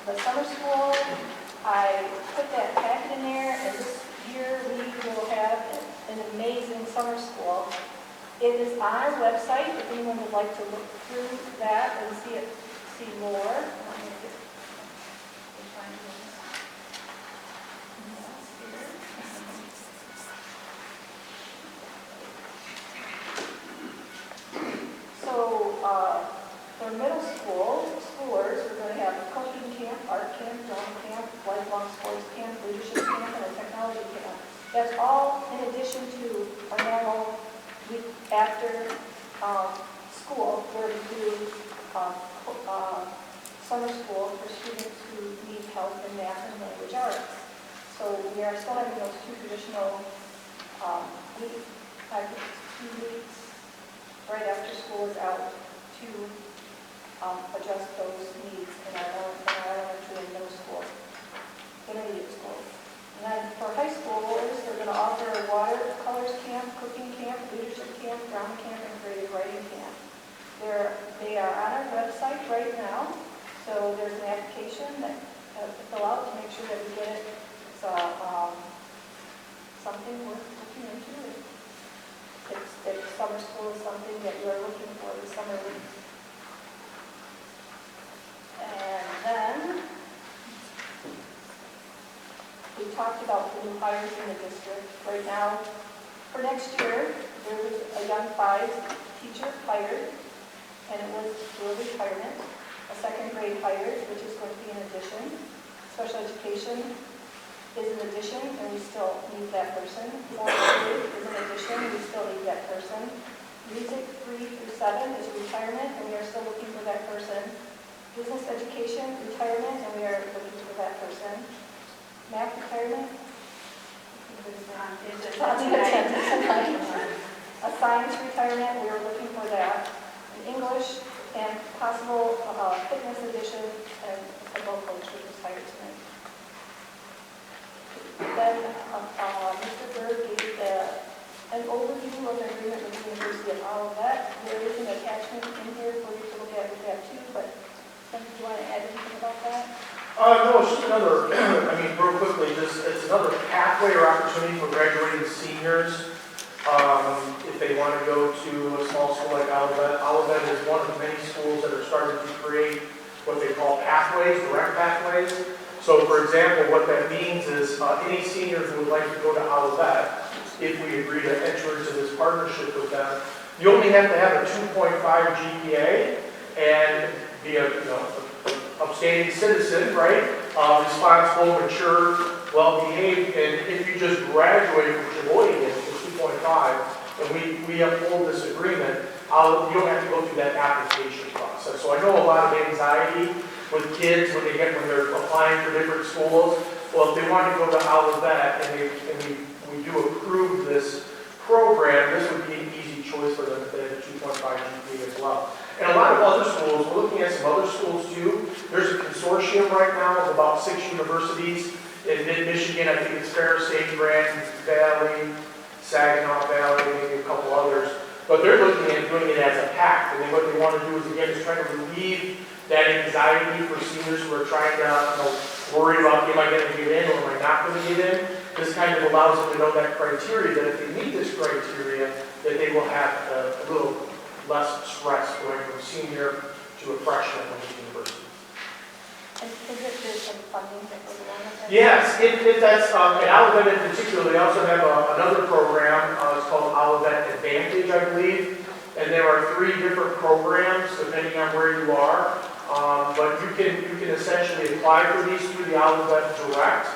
the summer school, I put that packet in there, and this year we will have an amazing summer school. It is on our website, if anyone would like to look through that and see more. For middle schoolers, we're going to have a cooking camp, art camp, drawing camp, lifelong sports camp, leadership camp, and a technology camp. That's all in addition to our normal week after school, where we do summer school for students who need help in math and language arts. So we are still having those two traditional weeks, 2 weeks right after school is out to address those needs in our elementary and middle school, intermediate school. And then for high schoolers, we're going to offer a watercolors camp, cooking camp, leadership camp, drama camp, and creative writing camp. They are on our website right now, so there's an application that to fill out to make sure that we get it. It's something worth looking into. If summer school is something that you're looking for this summer week. And then we talked about the new hires in the district. Right now, for next year, there was a young 5 teacher hired, and it was through retirement. A second grade hired, which is going to be an addition. Special education is an addition, and we still need that person. Fourth grade is an addition, we still need that person. Music 3 through 7 is retirement, and we are still looking for that person. Business education, retirement, and we are looking for that person. Math retirement. A science retirement, we are looking for that. An English and possible fitness addition, and a football coach who was hired tonight. Then Mr. Berg gave an overview of the agreement with the University of Olivet. There is an attachment in here for you to look at with that too, but do you want to add anything about that? No, it's just another, real quickly, it's another pathway or opportunity for graduating seniors. If they want to go to a small school like Olivet. Olivet is one of many schools that are starting to create what they call pathways, direct pathways. So for example, what that means is any senior who would like to go to Olivet, if we agree to enter into this partnership with them, you only have to have a 2.5 GPA and be a upstanding citizen, right? Responsible, mature, well-behaved, and if you just graduate from Sheboygan with 2.5, and we uphold this agreement, you don't have to go through that application process. So I know a lot of anxiety with kids when they're applying for different schools. Well, if they want to go to Olivet and we do approve this program, this would be an easy choice for them if they have a 2.5 GPA as well. And a lot of other schools, we're looking at some other schools too. There's a consortium right now of about 6 universities in mid-Michigan. I think it's Ferris State, Grand Valley, Saginaw Valley, maybe a couple others. But they're looking at doing it as a pact. And what they want to do is, again, is trying to relieve that anxiety for seniors who are trying to worry about, am I going to get in or am I not going to get in? This kind of allows them to know that criteria, that if they meet this criteria, that they will have a little less stress going from senior to a freshman at the university. And is it there's some funding that goes along with Yes, that's, at Olivet in particular, they also have another program, it's called Olivet Advantage, I believe. And there are 3 different programs depending on where you are. But you can essentially apply for these through the Olivet Direct.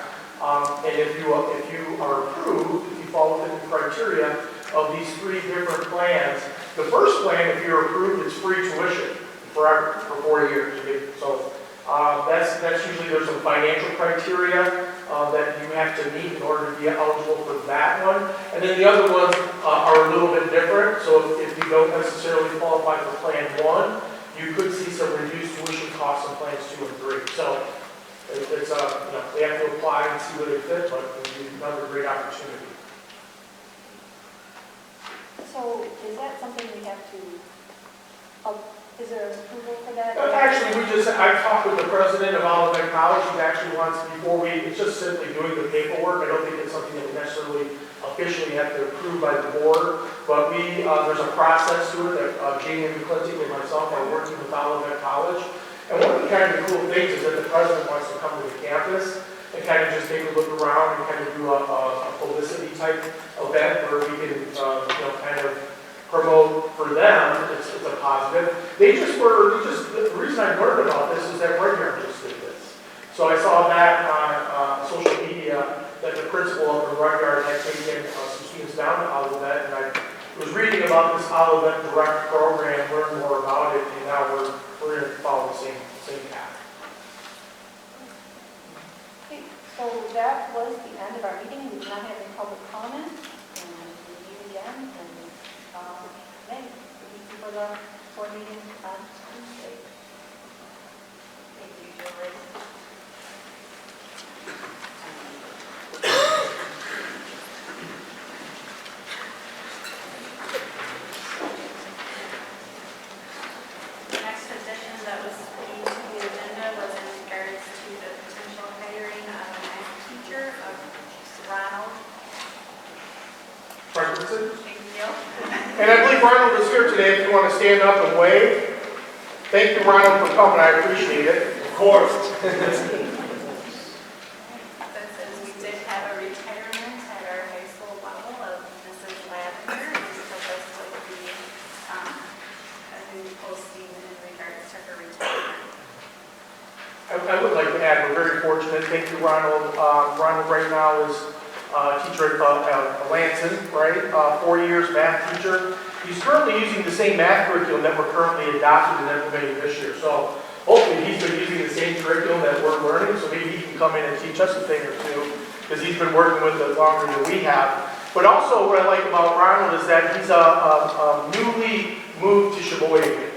And if you are approved, if you fall within the criteria of these 3 different plans, the first plan, if you're approved, is free tuition forever, for 4 years. So that's usually, there's some financial criteria that you have to meet in order to be eligible for that one. And then the other ones are a little bit different. So if you don't necessarily qualify for plan 1, you could see some reduced tuition costs in plans 2 and 3. So it's they have to apply and see where they fit, but it would be another great opportunity. So is that something we have to, is there approval for that? Actually, I talked with the president of Olivet College. He actually wants, it's just simply doing the paperwork. I don't think it's something that we necessarily officially have to approve by the board, but there's a process to it that Jamie McClintock and myself are working with Olivet College. And one of the kind of cool things is that the president wants to come to the campus and kind of just take a look around and kind of do a publicity type event where we can, kind of promote for them. It's a positive. The reason I learned about this is that Regular just did this. So I saw that on social media that the principal of the Regular had taken some students down to Olivet, and I was reading about this Olivet Direct program, learned more about it, and now we're going to follow the same path. Okay, so that was the end of our meeting. We did not have any public comment, and we meet again, and May, for the board meeting on Tuesday. Thank you, Joyce. The next position that was put to the agenda was in regards to the potential hiring of a math teacher of Ronald. Franklin? Thank you. And I believe Ronald is here today if you want to stand up and wave. Thank you, Ronald, for coming. I appreciate it. Of course. That says we did have a retirement at our high school level of Mrs. Lavender, and so this would be a new posting in regards to her retirement. I would like to add, we're very fortunate. Thank you, Ronald. Ronald right now is a teacher at Lansing, right? 4 years math teacher. He's currently using the same math curriculum that we're currently adopted and implementing this year. So hopefully he's been using the same curriculum that we're learning, so maybe he can come in and teach us a thing or two, because he's been working with it longer than we have. But also what I like about Ronald is that he's a newly moved to Sheboygan.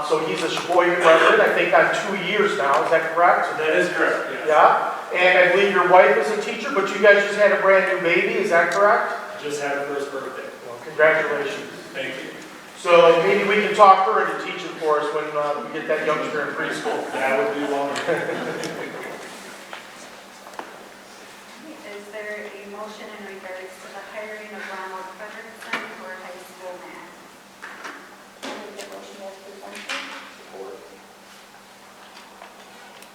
So he's a Sheboygan resident, I think on 2 years now, is that correct? That is correct, yes. Yeah, and I believe your wife is a teacher, but you guys just had a brand new baby, is that correct? Just had her first birthday. Well, congratulations. Thank you. So maybe we can talk her into teaching for us when we get that youngster in preschool. That would be wonderful. Is there a motion in regards to the hiring of Ronald Frederickson for high school math? I'll make the motion as presented. Support.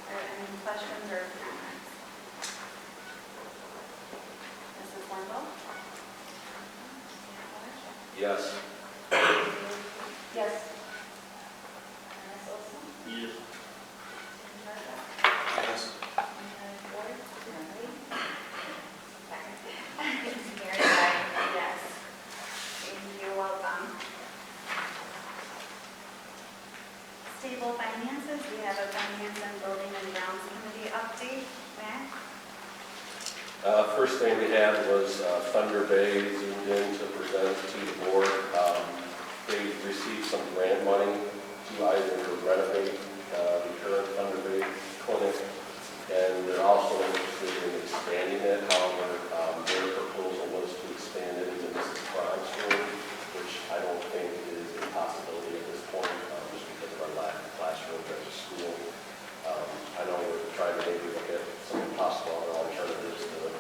Are there any questions or comments? Mrs. Wendell? Yes. Yes. Ms. Olson? Yes. Ms. Ford? Mary Beth, yes. Thank you, welcome. Stable finances, we have a finance and building and grounds committee update. Matt? First thing we had was Thunder Bay zoomed in to present to the board. They received some grant money to either renovate the current Thunder Bay clinic, and they're also interested in expanding it. However, their proposal was to expand it into Mrs. Brown's room, which I don't think is a possibility at this point, just because of our lack of classrooms at the school. I know we're trying to maybe look at some possible other alternatives to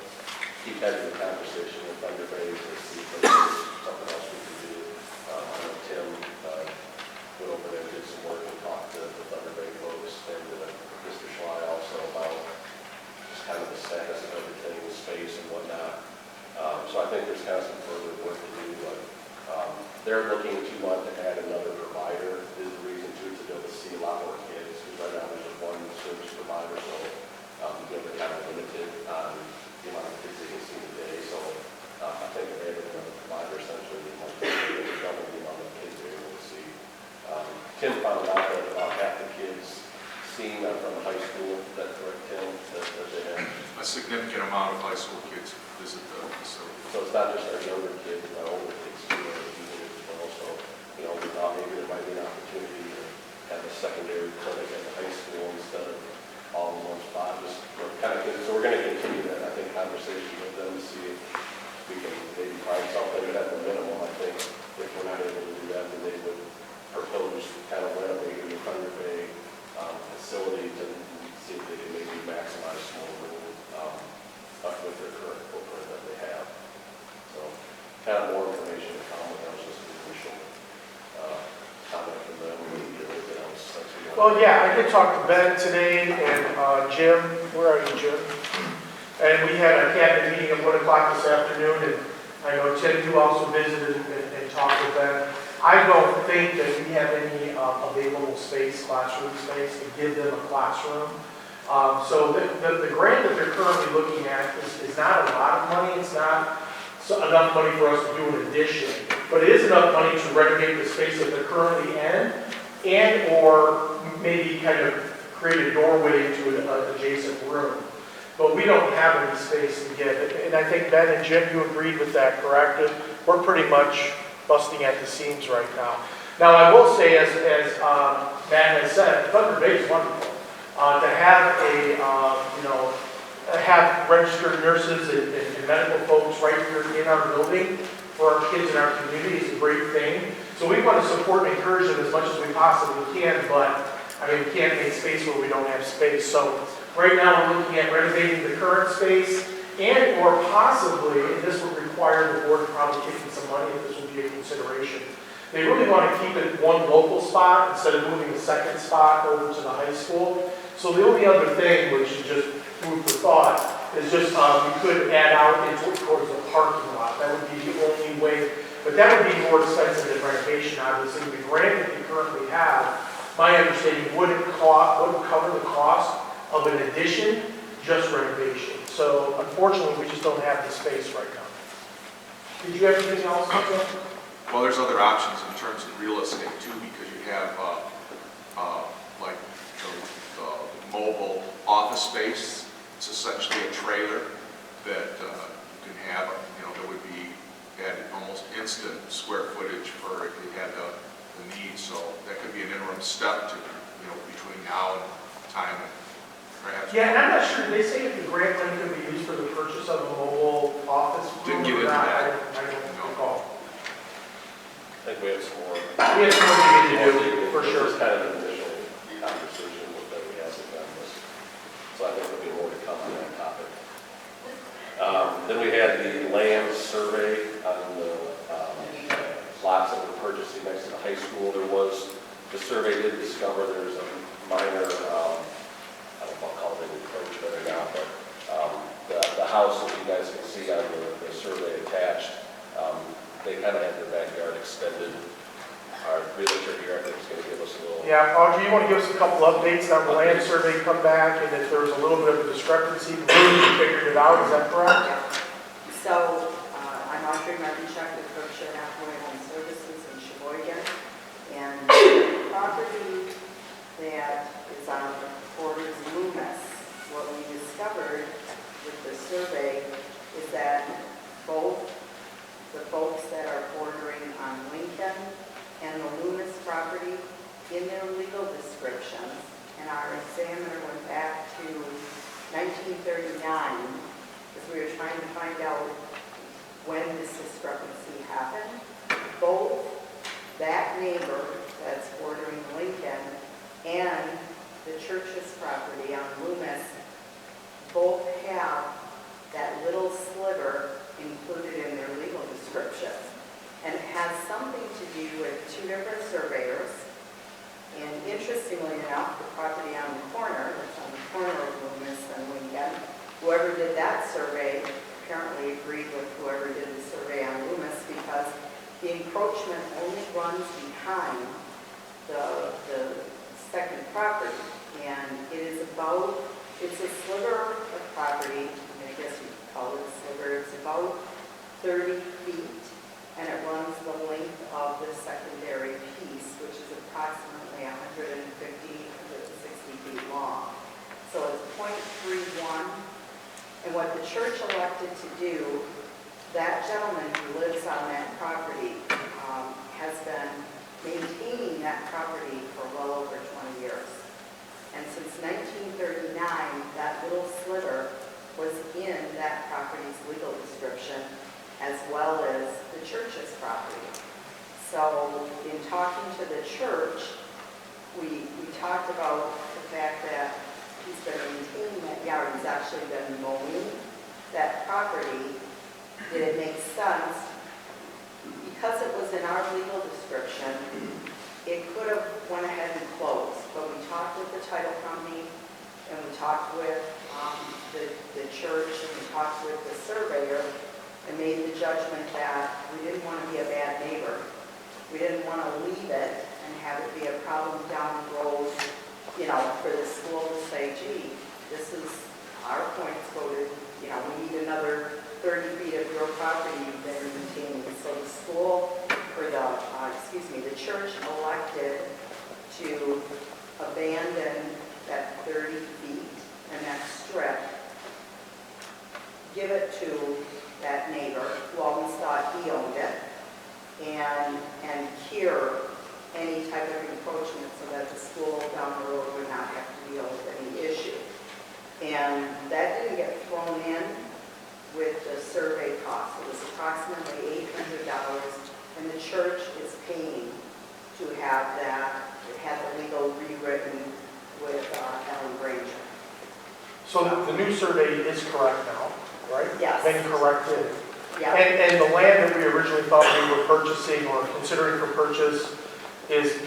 keep having the conversation with Thunder Bay to see if there's something else we can do. I know Tim went over there and did some work and talked to the Thunder Bay folks and Mr. Schley also about just kind of the status of everything, space and whatnot. So I think there's kind of some further work to do, but they're looking to want to add another provider is the reason to be able to see a lot more kids. Because right now there's just one service provider, so they're kind of limited on the amount of kids they can see today. So I think if they have another provider, essentially, they might be double the amount of kids they're able to see. Tim found out that about half the kids seen are from the high school. Is that correct, Tim? That they have. A significant amount of high school kids visit the facility. So it's not just our younger kids, but our older kids too, are using it as well. So, we thought maybe there might be an opportunity to have a secondary clinic at the high school instead of all in one spot. Just kind of, so we're going to continue that, I think, conversation with them to see if we can maybe find something. But at the minimum, I think if we're not able to do that, then they would propose kind of renovating the Thunder Bay facility to see if they can maybe maximize small room with their current footprint that they have. So, kind of more information to come, but that was just an initial comment from them. Anything else? Well, yeah, I did talk to Ben today and Jim. Where are you, Jim? And we had a cabinet meeting at 1 o'clock this afternoon, and I know Tim, you also visited and talked with Ben. I don't think that we have any available space, classroom space, to give them a classroom. So the grant that they're currently looking at is not a lot of money. It's not enough money for us to do an addition, but it is enough money to renovate the space that they're currently in, and or maybe kind of create a doorway to an adjacent room. But we don't have any space to give. And I think Ben and Jim, you agreed with that, correct? We're pretty much busting at the seams right now. Now, I will say, as Matt has said, Thunder Bay is wonderful. To have have registered nurses and medical folks right here in our building for our kids in our community is a great thing. So we want to support and encourage them as much as we possibly can, but we can't make space where we don't have space. So right now we're looking at renovating the current space and or possibly, and this would require the board probably taking some money if this would be a consideration. They really want to keep it one local spot instead of moving the second spot over to the high school. So the only other thing, which is just food for thought, is just we could add out towards the parking lot. That would be the only way, but that would be more expensive than renovation, obviously. The grant that we currently have, my understanding, wouldn't cover the cost of an addition, just renovation. So unfortunately, we just don't have the space right now. Did you have anything else? Well, there's other options in terms of real estate too, because you have like the mobile office space. It's essentially a trailer that you can have, that would be at almost instant square footage for if you had the need. So that could be an interim step to, between now and time and perhaps. Yeah, and I'm not sure, did they say if the grant money could be used for the purchase of a mobile office? Didn't get into that. I don't recall. I think we have some more. We have some more to do, for sure. This is kind of an initial conversation that we had with them. So I think there'll be more to come on that topic. Then we had the land survey on the lots that we're purchasing next to the high school. The survey did discover there's a minor, I don't know if I'll call it an encroachment or not, but the house that you guys can see on the survey attached, they kind of had their backyard extended. Our realtor here, I think, is going to give us a little. Yeah, Audrey, you want to give us a couple updates on the land survey come back, and if there was a little bit of a discrepancy, we figured it out, is that correct? Yeah. So, I'm Audrey Martinchuk with Berkshire Hathaway Home Services in Sheboygan, and the property that is on the borders of Loomis, what we discovered with the survey is that both the folks that are bordering on Lincoln and the Loomis property, in their legal descriptions, and our examiner went back to 1939, because we were trying to find out when this discrepancy happened. Both that neighbor that's bordering Lincoln and the church's property on Loomis both have that little sliver included in their legal description. And it has something to do with two different surveyors. And interestingly enough, the property on the corner, that's on the corner of Loomis and Lincoln, whoever did that survey apparently agreed with whoever did the survey on Loomis, because the encroachment only runs behind the second property. And it is about, it's a sliver of property, I guess you could call it a sliver, it's about 30 feet, and it runs the length of the secondary piece, which is approximately 150, 160 feet long. So it's 0.31, and what the church elected to do, that gentleman who lives on that property has been maintaining that property for well over 20 years. And since 1939, that little sliver was in that property's legal description, as well as the church's property. So in talking to the church, we talked about the fact that he's been maintaining that yard. He's actually been mowing that property. Did it make sense? Because it was in our legal description, it could have went ahead and closed. But we talked with the title company, and we talked with the church, and we talked with the surveyor, and made the judgment that we didn't want to be a bad neighbor. We didn't want to leave it and have it be a problem down the road, you know, for the school to say, gee, this is our points voted, you know, we need another 30 feet of your property you've been maintaining. So the school, or the church elected to abandon that 30 feet and that strip, give it to that neighbor who always thought he owned it, and cure any type of encroachment so that the school down the road would not have to deal with any issue. And that didn't get thrown in with the survey cost. It was approximately $800, and the church is paying to have that, have the legal rewritten with Ellen Granger. So the new survey is correct now, right? Yes. Been corrected. Yeah. And the land that we originally thought we were purchasing or considering for purchase is,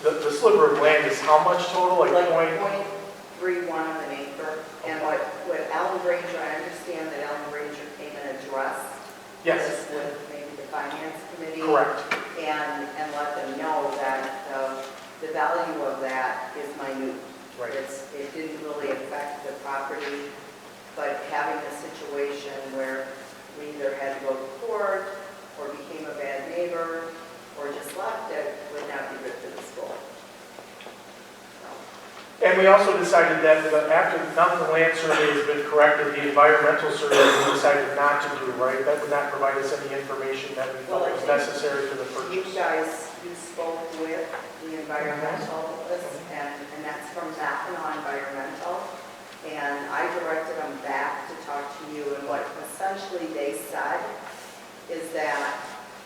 the sliver of land is how much total? Like 0.31 of an acre. And what Ellen Granger, I understand that Ellen Granger came and addressed Yes. this with maybe the finance committee. Correct. And let them know that the value of that is minute. Right. It didn't really affect the property, but having a situation where we either had to go to court or became a bad neighbor or just left it would not be good for the school. And we also decided that after, now that the land survey has been corrected, the environmental survey we decided not to do, right? That would not provide us any information that we thought was necessary for the You purchase. guys, you spoke with the environmentalist, and that's from Mackinac Environmental. And I directed them back to talk to you, and what essentially they said is that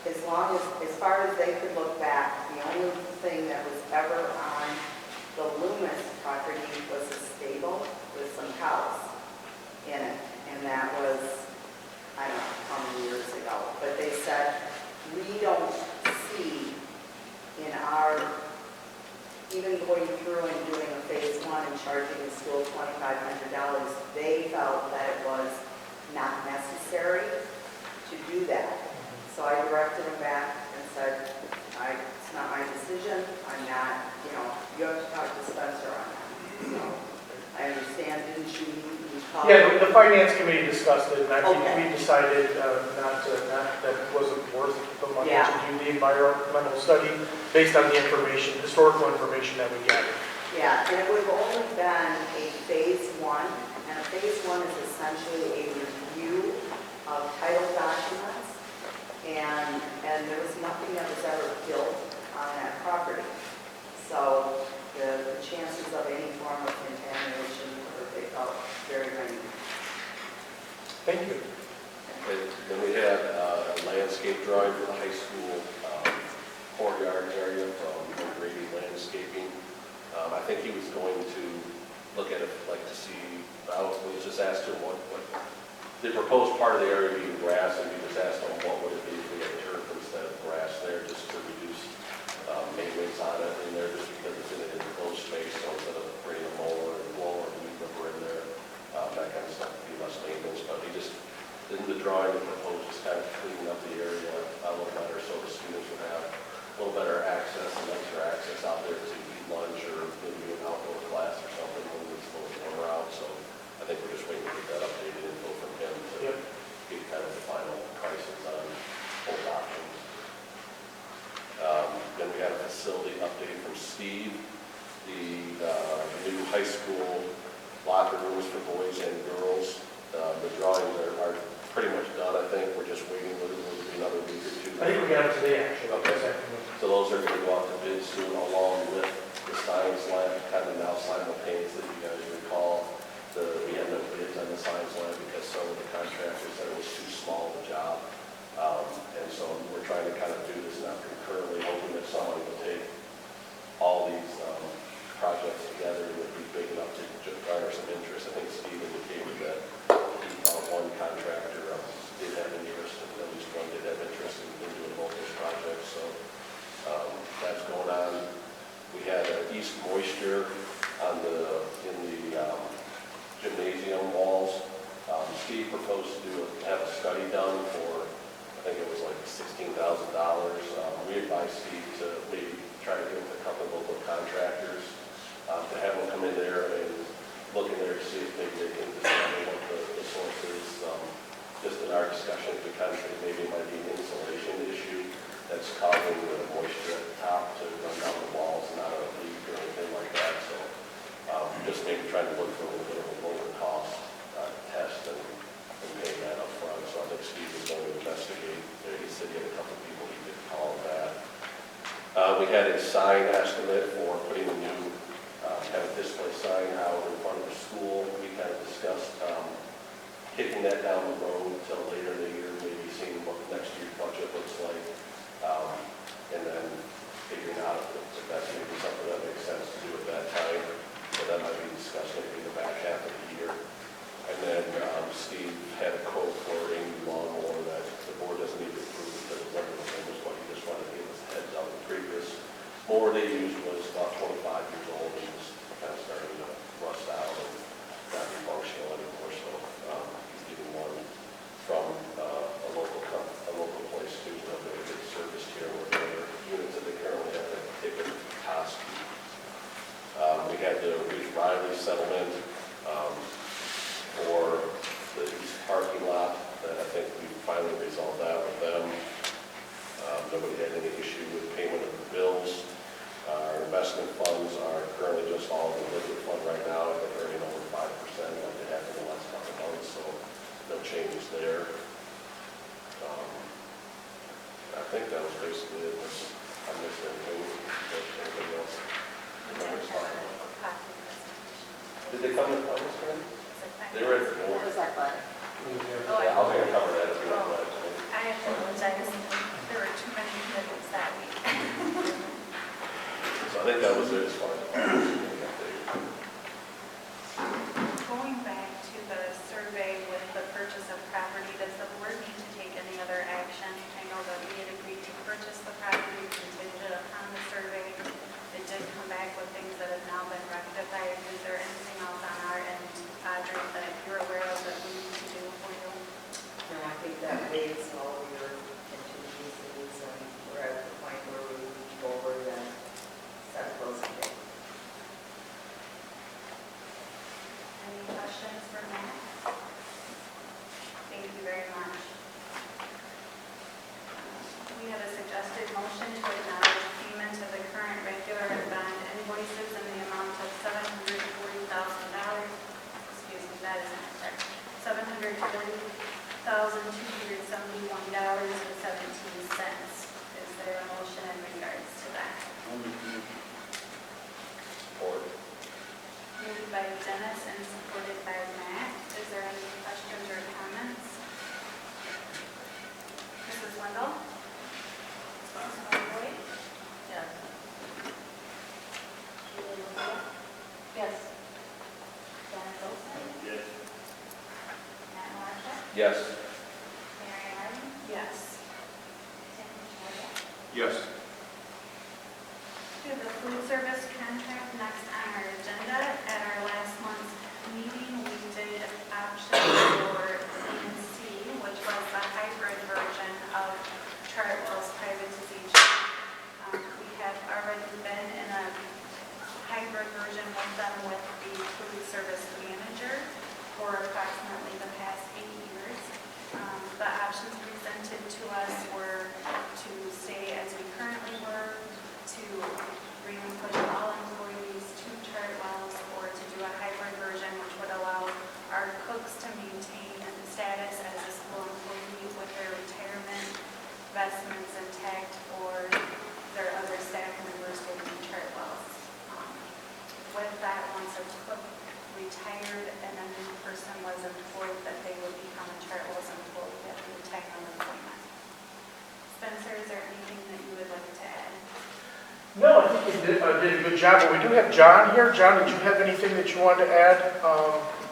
as far as they could look back, the only thing that was ever on the Loomis property was a stable with some cows in it, and that was, I don't know how many years ago. But they said, we don't see in our, even going through and doing a phase one and charging the school $2,500, they felt that it was not necessary to do that. So I directed them back and said, it's not my decision, I'm not, you have to talk to Spencer on that. So I understand, didn't you call? Yeah, the finance committee discussed it, and I think Okay. we decided that it wasn't worth the money Yeah. to do the environmental study based on the information, historical information that we gathered. Yeah, and it would have only been a phase one, and a phase one is essentially a review of title documents, and there was nothing that was ever built on that property. So the chances of any form of contamination were, they felt, very minimal. Thank you. Okay, then we had a landscape drawing for the high school courtyard area from Grady Landscaping. I think he was going to look at it, like to see, I was just asked him what the proposed part of the area being grass, and we just asked him what would it be if we had turf instead of grass there, just to reduce maintenance on it in there, just because it's in an enclosed space, so instead of bringing a mower and blower and weed whipper in there, that kind of stuff, be less maintenance, but he just, in the drawing he proposed, just kind of cleaning up the area a little better so the students would have a little better access and extra access out there to eat lunch or maybe do an outdoor class or something when it's a little warmer out. So I think we're just waiting to get that updated info from him to get kind of the final prices on both options. Then we had a facility update from Steve. The new high school locker rooms for boys and girls. The drawings are pretty much done, I think. We're just waiting, will be another week or two. I think we got it today, actually. Okay. So those are going to go out to bid soon, along with the science lab, kind of now simultaneously. You guys recall, we had no bids on the science lab because some of the contractors said it was too small of a job. And so we're trying to kind of do this now concurrently, hoping that somebody will take all these projects together and would be big enough to garner some interest. I think Steve indicated that he found one contractor did have interest, and at least one did have interest in doing both those projects. So that's going on. We had east moisture in the gymnasium walls. Steve proposed to have a study done for, I think it was like $16,000. We advised Steve to maybe try to get with a couple of local contractors to have them come in there and look in there to see if maybe they can decide what the source is. Just in our discussion, we kind of think maybe it might be an insulation issue that's causing the moisture at the top to run down the walls, not a leak or anything like that. So just maybe trying to look for a little bit of a lower cost test and pay that up front. So I think Steve is going to investigate. He said he had a couple of people he could call that. We had a sign estimate for putting a new kind of display sign out in front of the school. We kind of discussed kicking that down the road until later in the year, maybe seeing what next year's budget looks like, and then figuring out if that's maybe something that makes sense to do at that time. So that might be discussed maybe in the back half of the year. And then Steve had a quote for a new lawnmower that the board doesn't need to approve because it's under the same as what he just wanted to give us a heads up. The previous mower they used was about 25 years old and was kind of starting to rust out and not be functional anymore. So he's getting one from a local place too, so they get serviced here where the other units that they currently have to take a CAS. We had the Reach Riley settlement for the east parking lot that I think we finally resolved that with them. Nobody had any issue with payment of the bills. Our investment funds are currently just all in the liquid fund right now. I think they're earning over 5% like they have in the last couple of months, so no changes there. I think that was basically it. I missed anything. Anybody else remembers talking about? Did they come to the finance committee? They were at the board. What was that by? Yeah, I was going to cover that if you don't mind. I apologize. There were too many commitments that week. So I think that was it as far as Going back to the survey with the purchase of property, does the board need to take any other action? I know that we had agreed to purchase the property contingent upon the survey. It did come back with things that have now been rectified. Is there anything else on our end, Audrey, that you're aware of that we need to do for you? And I think that waives all your contingencies, and we're at the point where we move forward and set a closing date. Any questions for Matt? Thank you very much. We have a suggested motion to acknowledge payment of the current regular and bond invoices in the amount of $740,000. Excuse me, that is not correct. $740,271.17. Is there a motion in regards to that? Moved by Dennis and supported by Matt. Is there any questions or comments? Mrs. Wendell? Mrs. Boyd? Yes. Julie LaVoy? Yes. Dennis Olson? Yes. Matt Marshall? yes. Mary Martin? Yes. Tim Jordan? Yes. We have the food service contract next on our agenda. At our last month's meeting, we did did a good job, but we do have John here. John, did you have anything that you wanted to add?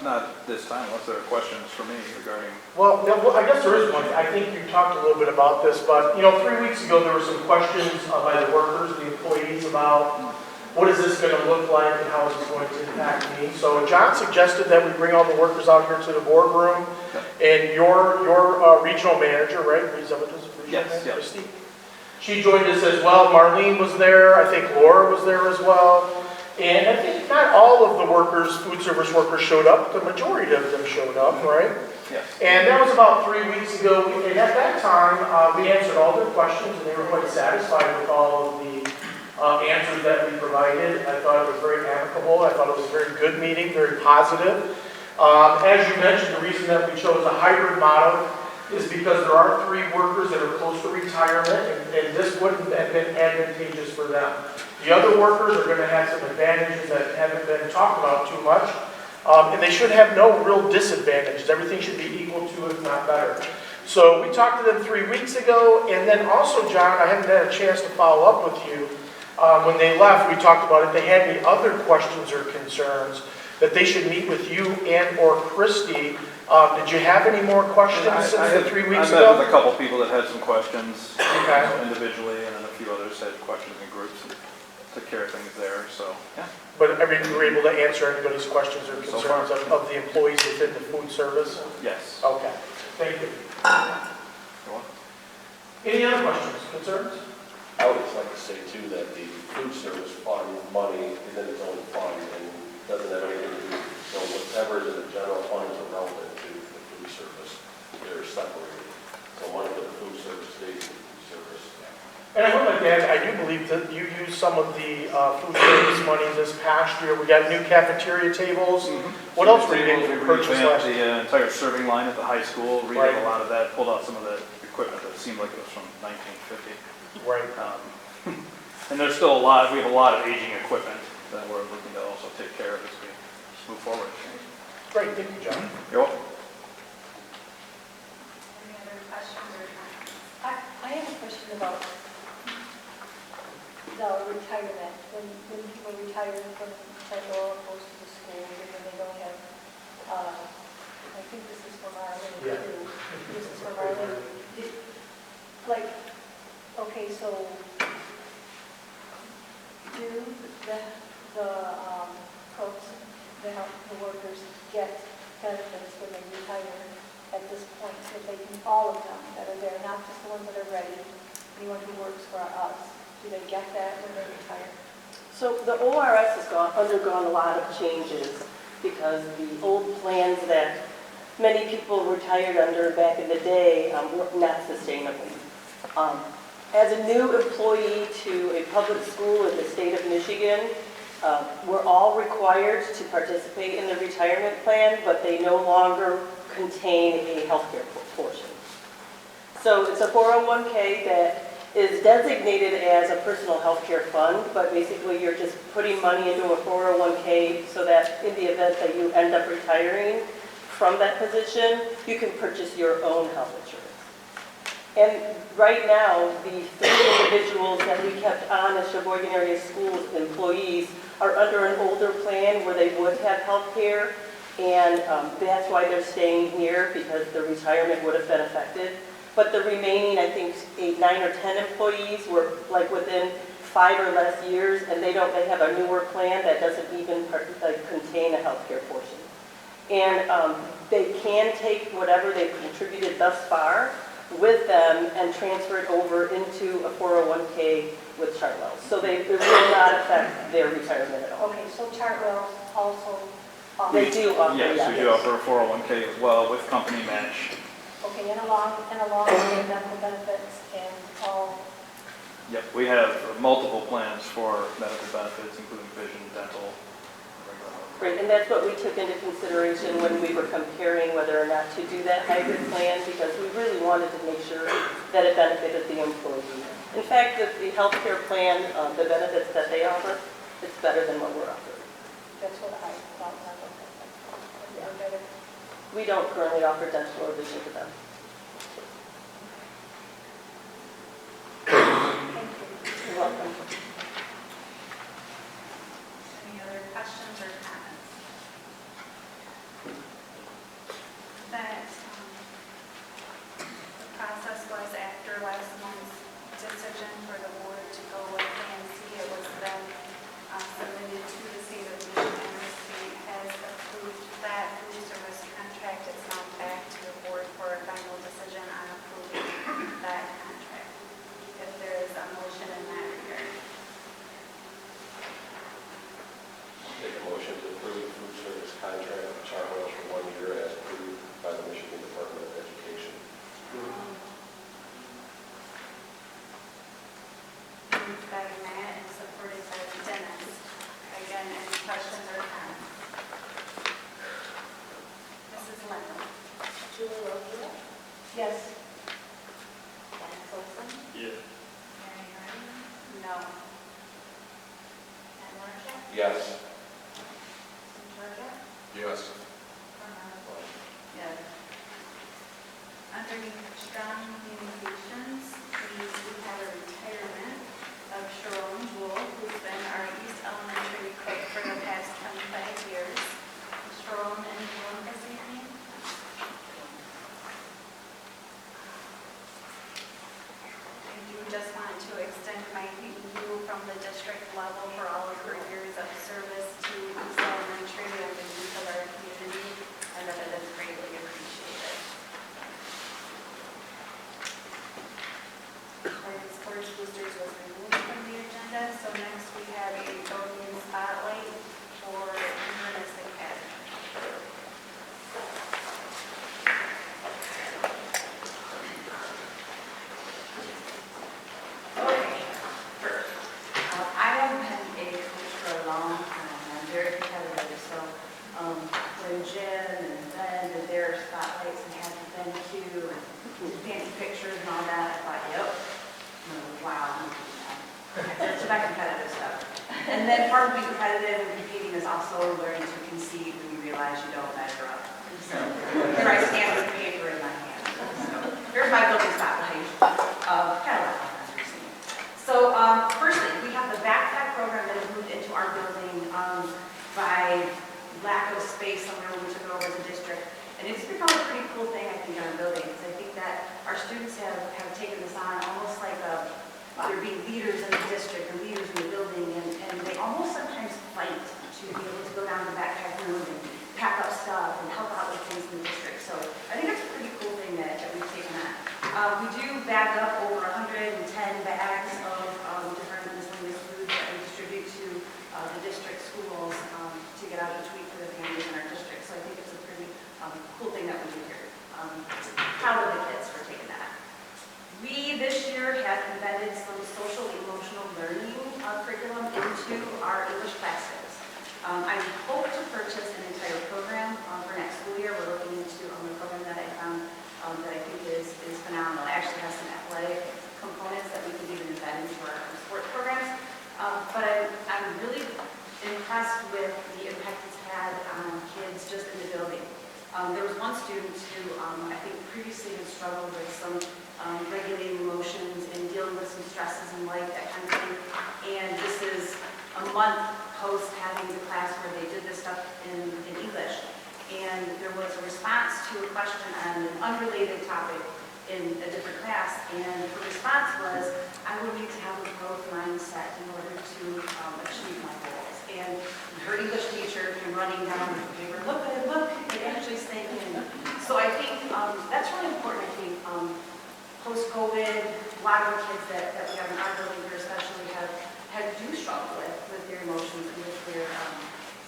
Not this time, unless there are questions for me regarding. Well, I guess there is one. I think you talked a little bit about this, but, 3 weeks ago, there were some questions by the workers, the employees, about what is this going to look like and how is this going to impact me? So John suggested that we bring all the workers out here to the boardroom, and your regional manager, right? Is that what this is? Yes, Manager, yes. Christy? She joined us as well. Marlene was there. I think Laura was there as well. And I think not all of the workers, food service workers, showed up. The majority of them showed up, right? Yes. And that was about 3 weeks ago. And at that time, we answered all their questions, and they were quite satisfied with all of the answers that we provided. I thought it was very amicable. I thought it was a very good meeting, very positive. As you mentioned, the reason that we chose a hybrid model is because there are 3 workers that are close to retirement, and this wouldn't have been advantageous for them. The other workers are going to have some advantages that haven't been talked about too much, and they should have no real disadvantages. Everything should be equal to, if not better. So we talked to them 3 weeks ago, and then also, John, I haven't had a chance to follow up with you. When they left, we talked about if they had any other questions or concerns, that they should meet with you and or Christy. Did you have any more questions since the 3 weeks I ago? met with a couple people that had some questions Okay. individually, and then a few others had questions in groups and took care of things there, so, yeah. But you were able to answer anybody's questions or So far. concerns of the employees within the food service? Yes. Okay, thank you. You're welcome. Any other questions, concerns? I would just like to say too that the food service fund money is in its own fund and doesn't have anything to do, so whatever is in the general fund is irrelevant to the food service. They're separated. So money for the food service stays in the food service. And I would like to add, I do believe that you used some of the food service money this past year. We got new cafeteria tables. What else were you able to We purchase revamped last year? the entire serving line at the high school, redid Right. a lot of that, pulled out some of the equipment that seemed like it was from 1950. Right. And there's still a lot, we have a lot of aging equipment that we're looking to also take care of as we move forward. Great, thank you, John. You're welcome. Any other questions or comments? I have a question about the retirement. When people retire from federal, goes to the schools, and then they don't have, I think this is from Ireland Yeah. too. This is from Ireland. Like, okay, so do the folks, the workers get benefits when they retire at this point? So they can, all of them that are there, not just the ones that are ready, anyone who works for us, do they get that when they retire? So the ORS has undergone a lot of changes because the old plans that many people retired under back in the day were not sustainable. As a new employee to a public school in the state of Michigan, we're all required to participate in the retirement plan, but they no longer contain a healthcare portion. So it's a 401k that is designated as a personal healthcare fund, but basically you're just putting money into a 401k so that in the event that you end up retiring from that position, you can purchase your own health insurance. And right now, the 3 individuals that we kept on as Sheboygan Area Schools employees are under an older plan where they would have health care, and that's why they're staying here, because the retirement would have been affected. But the remaining, I think, 8, 9, or 10 employees were like within 5 or less years, and they have a newer plan that doesn't even contain a health care portion. And they can take whatever they've contributed thus far with them and transfer it over into a 401k with Chartwell's. So it will not affect their retirement at all. Okay, so Chartwell also They do offer, Yes, we do offer a 401k as well with company match. Okay, and along with medical benefits and all. Yep, we have multiple plans for medical benefits, including vision, dental, regular health. Right, and that's what we took into consideration when we were comparing whether or not to do that hybrid plan, because we really wanted to make sure that it benefited the employee. In fact, the healthcare plan, the benefits that they offer, it's better than what we're offering. That's what I thought. Better. We don't currently offer dental or vision to them. Thank you. You're welcome. by Matt and supported by Dennis. Again, any questions or comments? Mrs. Linton? Julie Rowland? Yes. Dennis Olson? Yeah. Mary Harden? No. Ken Marshall? Yes. Susan Georgia? Yes. Romana Boyd? Yes. Underneath strong communications, we have a retirement of Sharon Jewell, who's been our East Elementary cook for the past 25 years. Sharon, anyone this evening? I do just want to extend my thank you from the district level for all of her years of service to East Elementary and the youth of our community, and that it is greatly appreciated. Our sports boosters was removed from the agenda, so next we have a building spotlight for Inverness Academy. Okay, first, I have been a coach for a long time, and I'm very competitive, so when Jen and Ben did their spotlights and had the Ben Q and fancy pictures and all that, I thought, yep, wow, I'm doing that. That's my competitive stuff. And then part of being competitive and competing is also learning to concede when you realize you don't measure up. So here I stand with paper in my hand. So here's my building spotlight. Kind of like so firstly, we have the backpack program that has moved into our building by lack of space somewhere when we took it over as a district. And it's become a pretty cool thing, I think, in our building, because I think that our students have taken this on almost like they're being leaders in the district or leaders in the building, and they almost sometimes fight to be able to go down to the backpack room and pack up stuff and help out with things in the district. So I think that's a pretty cool thing that we've taken on. We do bag up over 110 bags of different miscellaneous foods that we distribute to the district schools to get out each week for the families in our district. So I think it's a pretty cool thing that we do here. Proud of the kids for taking that. We this year have embedded some social emotional learning curriculum into our English classes. I hope to purchase an entire program for next school year. We're looking into a program that I found that I think is phenomenal. It actually has some athletic components that we can even embed into our sports programs. But I'm really impressed with the impact it's had on kids just in the building. There was one student who I think previously had struggled with some regulating emotions and dealing with some stresses in life, that kind of thing. And this is a month post having the class where they did this stuff in English. And there was a response to a question on an unrelated topic in a different class. And her response was, I would need to have a growth mindset in order to achieve my goals. And her English teacher came running down the paper, look at it, look, it actually sank in. So I think that's really important. I think post-COVID, a lot of the kids that we have in our building here especially do struggle with their emotions and with their,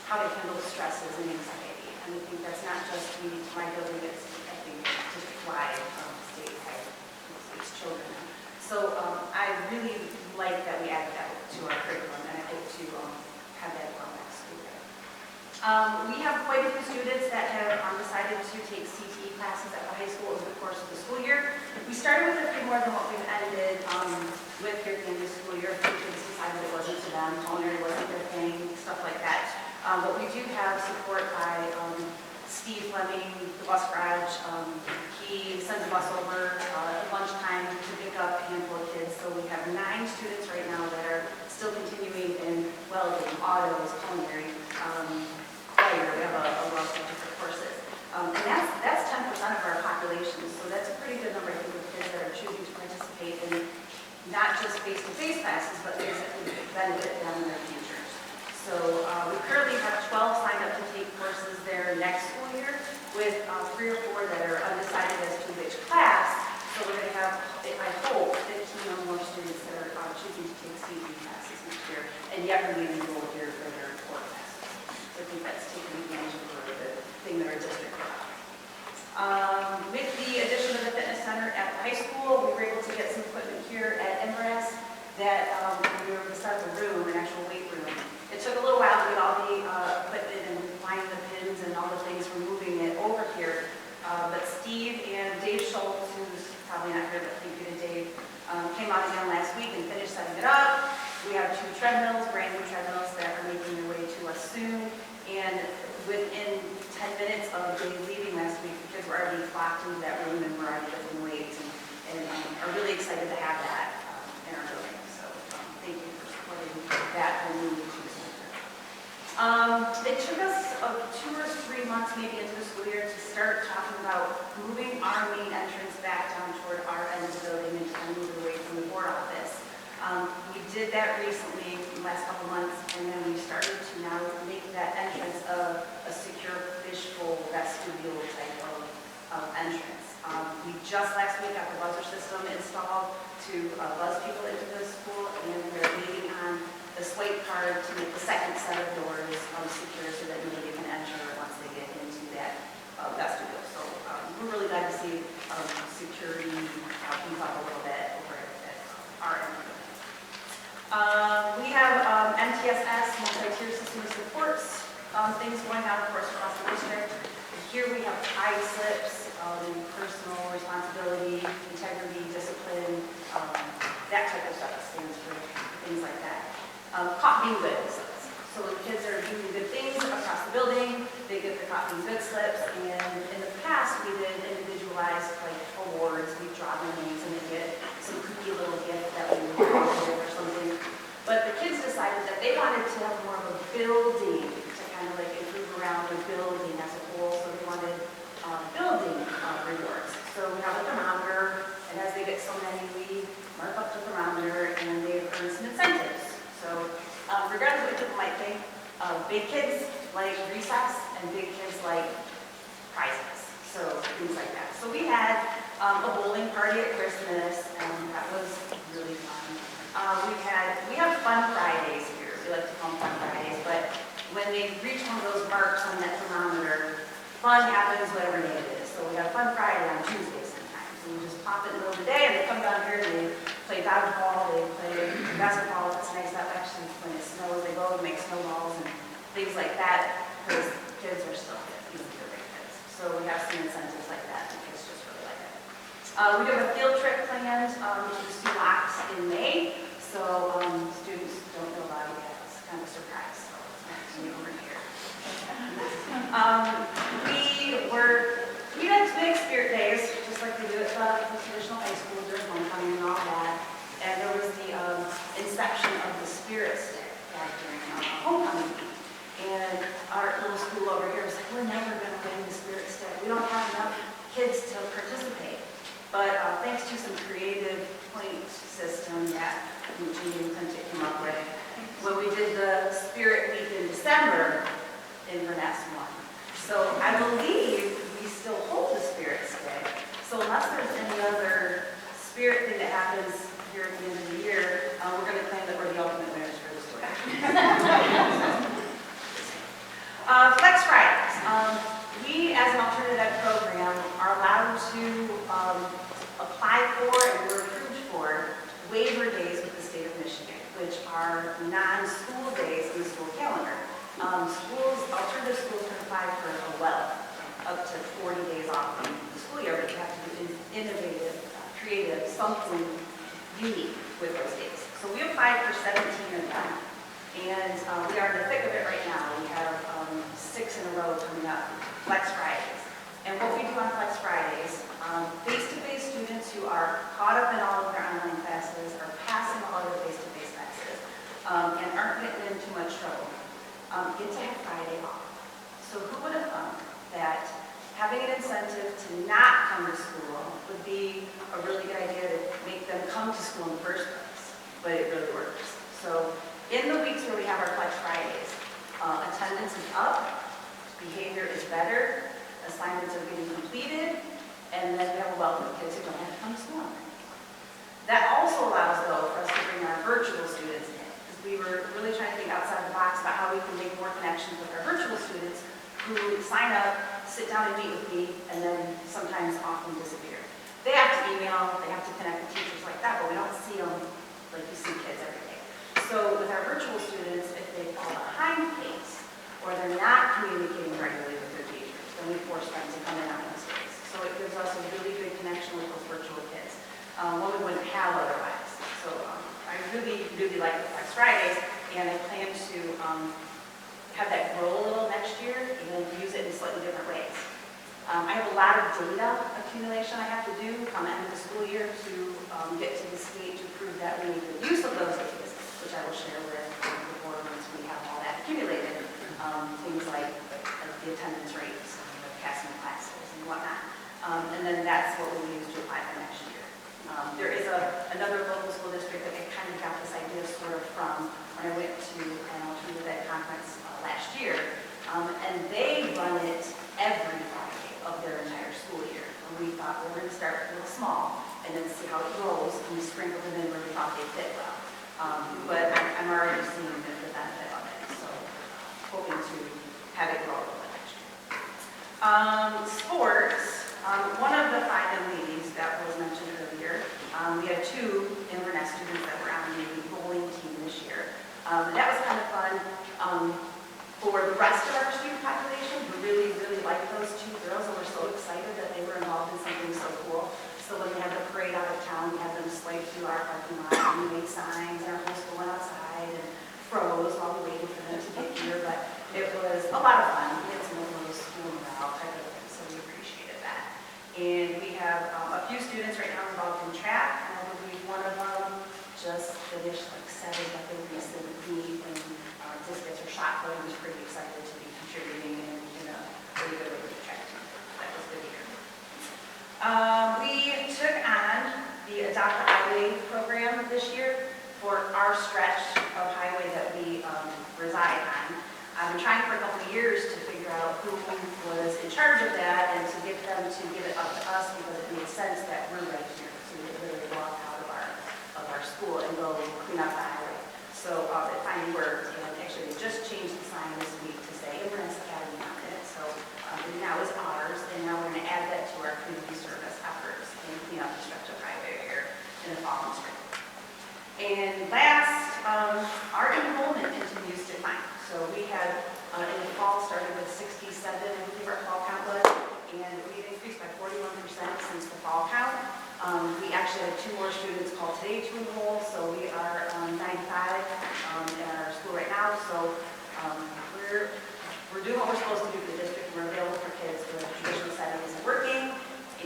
how they handle stresses and anxiety. And I think that's not just unique to my building, it's, I think, district-wide, statewide, it's children. So I really like that we added that to our curriculum, and I hope to have that on next school year. We have quite a few students that have decided to take CTE classes at the high school over the course of the school year. We started with a few more than what we've ended with here at the end of the school year. A few kids decided it wasn't to them, culinary wasn't their thing, stuff like that. But we do have support by Steve Fleming, the bus garage. He sends a bus over at lunchtime to pick up a handful of kids. So we have 9 students right now that are still continuing in welding, autos, culinary, choir. We have a wealth of different courses. And that's 10% of our population. So that's a pretty good number, I think, of kids that are choosing to participate in not just face-to-face classes, but things that would benefit them in their futures. So we currently have 12 signed up to take courses there next school year, with 3 or 4 that are undecided as to which class. So we're going to have, I hope, 15 or more students that are choosing to take CE classes each year, and yet remain enrolled here for their core classes. So I think that's taking advantage of the thing that our district provides. With the addition of the fitness center at the high school, we were able to get some equipment here at Inverness that we probably not here, but thank you to Dave, came out again last week and finished setting it up. We have 2 treadmills, brand new treadmills that are making their way to us soon. And within 10 minutes of Dave leaving last week, the kids were already flocked into that room and were already lifting weights and are really excited to have that in our building. So thank you for supporting that whole move to the center. It took us 2 or 3 months maybe into the school year to start talking about moving our main entrance back down toward our end of the building and trying to move away from the board office. We did that recently in the last couple months, and then we started to now make that entrance a secure fishbowl vestibule type of entrance. We just last week got the buzzer system installed to buzz people into the school, and we're waiting on the swipe card to make the second set of doors secure so that nobody can enter once they get into that vestibule. So we're really glad to see security beef up a little bit over at our end. We have MTSS, multi-tier system of supports, things going on, of course, across the district. Here we have tie slips, personal responsibility, integrity, discipline, that type of stuff stands for things like that. Caught being good slips. So when kids are doing good things across the building, they get the caught being good slips. And in the past, we did individualized like awards. We draw their names and they get some cookie little gift that we would give or something. But the kids decided that they wanted to have more of a building to kind of like improve around the building as a whole. So they wanted building rewards. So we have a thermometer, and as they get so many, we mark up the thermometer and they earn some incentives. So regardless of what people might think, big kids like recess and big kids like prizes. So things like that. So we had a bowling party at Christmas, and that was really fun. We have fun Fridays here. We like to call them fun Fridays, but when they reach one of those marks on that thermometer, fun happens whatever day it is. So we have fun Friday on Tuesdays sometimes. And we just pop it in the middle of the day and they come down here and they play dodgeball, they play basketball if it's nice out. Actually, when it snows, they go and make snowballs and things like that because kids are still kids, even if they're big kids. So we have some incentives like that and kids just really like it. We have a field trip planned to the Sioux Locks in May. So students don't know about it yet. It's kind of a surprise. So it's nice to be over here. We had big spirit days, just like they do at the traditional high school during homecoming and all that. And there was the inception of the spirit stick back during homecoming week. And our little school over here was like, we're never going to win the spirit stick. We don't have enough kids to participate. But thanks to some creative point system that Gene and Clinton came up with, when we did the spirit week in December, Inverness won. So I believe we still hold the spirit stick. So unless there's any other spirit thing that happens here at the end of the year, we're going to claim that we're the ultimate winners for this week. Flex Fridays. We, as an alternative program, are allowed to apply for and we're approved for waiver days with the state of Michigan, which are non-school days in the school calendar. Alternative schools can apply for a wealth, up to 40 days off in the school year, but you have to do innovative, creative, something unique with those days. So we applied for 17 of them, and we are in the thick of it right now. We have 6 in a row coming up, Flex Fridays. And what we do on Flex Fridays, face-to-face students who are caught up in all of their online classes are passing all of their face-to-face classes and aren't getting in too much trouble, get to have Friday off. So who would have thought that having an incentive to not come to school would be a really good idea to make them come to school in the first place, but it really works. So in the weeks where we have our Flex Fridays, attendance is up, behavior is better, assignments are getting completed, and then we have a wealth of kids who don't have to come to school. That also allows, though, for us to bring our virtual students in, because we were really trying to think outside the box about how we can make more connections with our virtual students who sign up, sit down and meet with me, and then sometimes often disappear. They have to email, they have to connect with teachers like that, but we don't see them like you see kids every day. So with our virtual students, if they fall behind pace, or they're not communicating regularly with their teachers, then we force them to come in on those days. So it gives us a really good connection with those virtual kids. what we wouldn't have otherwise. So I really, really like the Flex Fridays, and I plan to have that grow a little next year and use it in slightly different ways. I have a lot of data accumulation I have to do come end of the school year to get to the state to prove that we make good use of those days, which I will share with the board once we have all that accumulated. Things like the attendance rates, the CAS classes and whatnot. And then that's what we'll use to apply for next year. There is another local school district that I kind of got this idea sort of from when I went to that conference last year. And they run it every Friday of their entire school year. And we thought, well, we're going to start a little small and then see how it grows, and we sprinkle them in where we thought they fit well. But I'm already seeing the benefit of it, so hoping to have it grow a little bit next year. Sports, one of the 5 MVs that was mentioned earlier, we had 2 Inverness students that were on the bowling team this year. That was kind of fun. For the rest of our student population, we really, really liked those 2 girls, and we're so excited that they were involved in something so cool. So when we had the parade out of town, we had them slide through our parking lot, and we made signs, and our whole school went outside and froze while we waited for them to get here. But it was a lot of fun. We had some of those school morale type of things, so we appreciated that. And we have a few students right now involved in track, and I believe one of them just finished like 7 that they recently in discus or shot put. He was pretty excited to be contributing in a really good way with the track team. That was good to hear. We took on the Adopt a Highway program this year for our stretch of highway that we reside on. I've been trying for a couple of years to figure out who was in charge of that and to get them to give it up to us because it made sense that we're right here. So we could literally walk out of our school and go clean up the highway. So it finally worked, and actually they just changed the sign this week to say Inverness Academy on it. So it now is ours, and now we're going to add that to our community service efforts and clean up the stretch of highway here in the fall and spring. And last, our enrollment continues to climb. So we had in the fall started with 67, I believe our fall count was, and we've increased by 41% since the fall count. We actually had 2 more students call today to enroll, so we are 95 in our school right now. So we're doing what we're supposed to do for the district. We're available for kids. The traditional setting isn't working,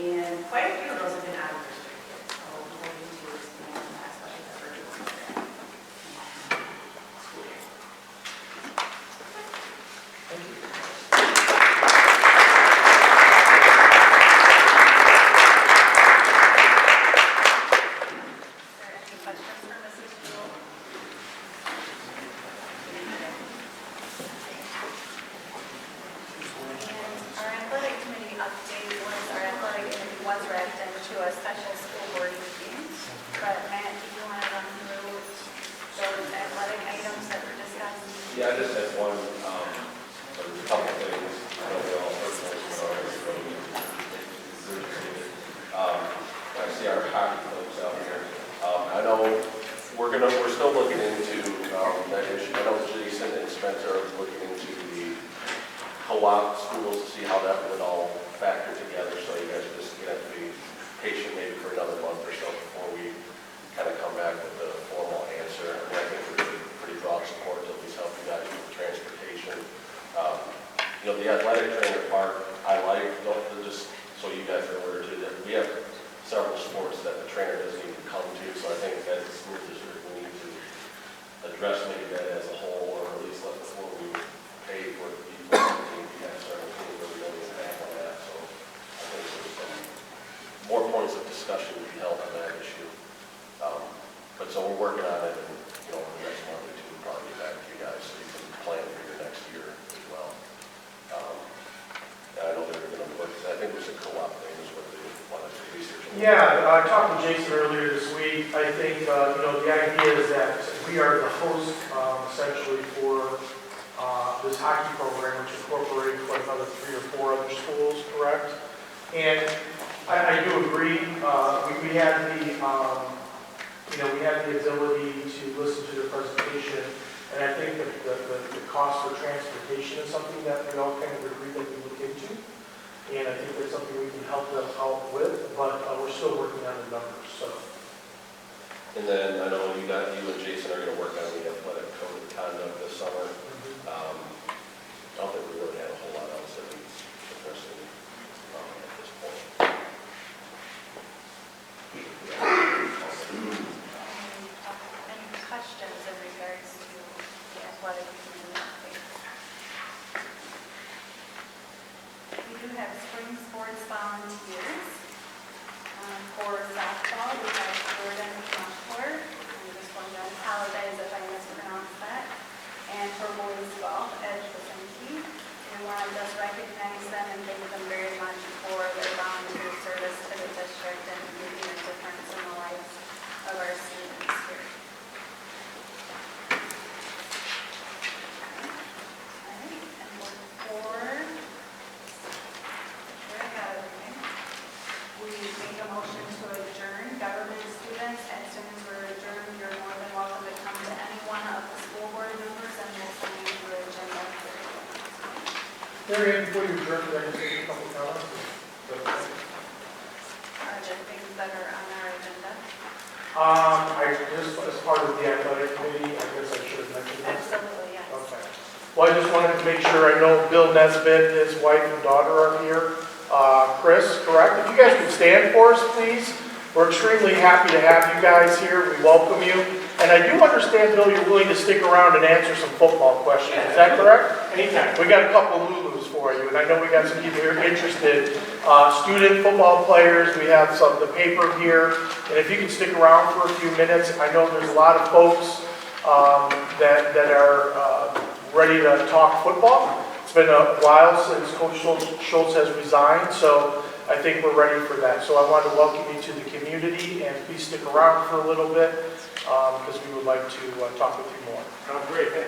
and quite a few of those have been out of district kids. So we're hoping to expand that, especially that virtual school year. Thank you. Yeah, I just had one, a couple of things. I know we all heard most of it already, I see our hockey folks out here. I know we're still looking into that issue. I know Jason and Spencer are looking into the co-op schools to see how that would all factor together. So you guys are just going to have to be patient maybe for another month or so before we kind of come back with a formal answer. I mean, I think we're pretty broad support to at least help you guys with transportation. The athletic trainer part, I like, just so you guys are aware too, that we have several sports that the trainer doesn't even come to. So I think as a school district, we need to address maybe that as a whole, or at least let before we pay for the people team, you guys start looking really back on that. So I think there's some more points of discussion to be held on that issue. But so we're working on it, and over the next month or two, we'll probably get back to you guys so you can plan for your next year as well. And I know they're going to work. I think there's a co-op thing is what they want to research. Yeah, I talked to Jason earlier this week. I think, the idea is that we are the host, essentially, for this hockey program, which incorporates like another 3 or 4 other schools, correct? And I do agree. We had we had the ability to listen to the presentation, and I think that the cost for transportation is something that we all kind of agree that we look into. And I think that's something we can help them out with, but we're still working on the numbers, so. And then I know you and Jason are gonna work on the athletic code of conduct this summer. I don't think we really have a whole lot else that needs addressing at this point. Any questions in regards to the athletic community update? We do have spring sports volunteers. For softball, we have Jordan Moshford. I'm just going to apologize if I mispronounced that. And for boys golf, Edge Vicinity. We want to just recognize them and thank them very much for their volunteer service to the district and making a difference in the lives of our students here. We make a motion to adjourn. Government students, as soon as we're adjourned, you're more than welcome to come to any one of the school board members and we'll send you the agenda. Mary Ann, before you adjourn, can I just make a couple comments? Are there things that are on our agenda? Just as part of the athletic committee, I guess I should have mentioned this. Absolutely, yes. Okay. Well, I just wanted to make sure, I know Bill Nesbitt, his wife and daughter are here. Chris, correct? If you guys could stand for us, please. We're extremely happy to have you guys here. We welcome you. And I do understand, Bill, you're willing to stick around and answer some football questions. Is that correct? Anytime. We got a couple of Lulus for you, and I know we got some people here interested. Student football players, we have some the paper here. And if you can stick around for a few minutes, I know there's a lot of folks that are ready to talk football. It's been a while since Coach Schultz has resigned, so I think we're ready for that. So I want to welcome you to the community, and please stick around for a little bit because we would like to talk with you more. Great.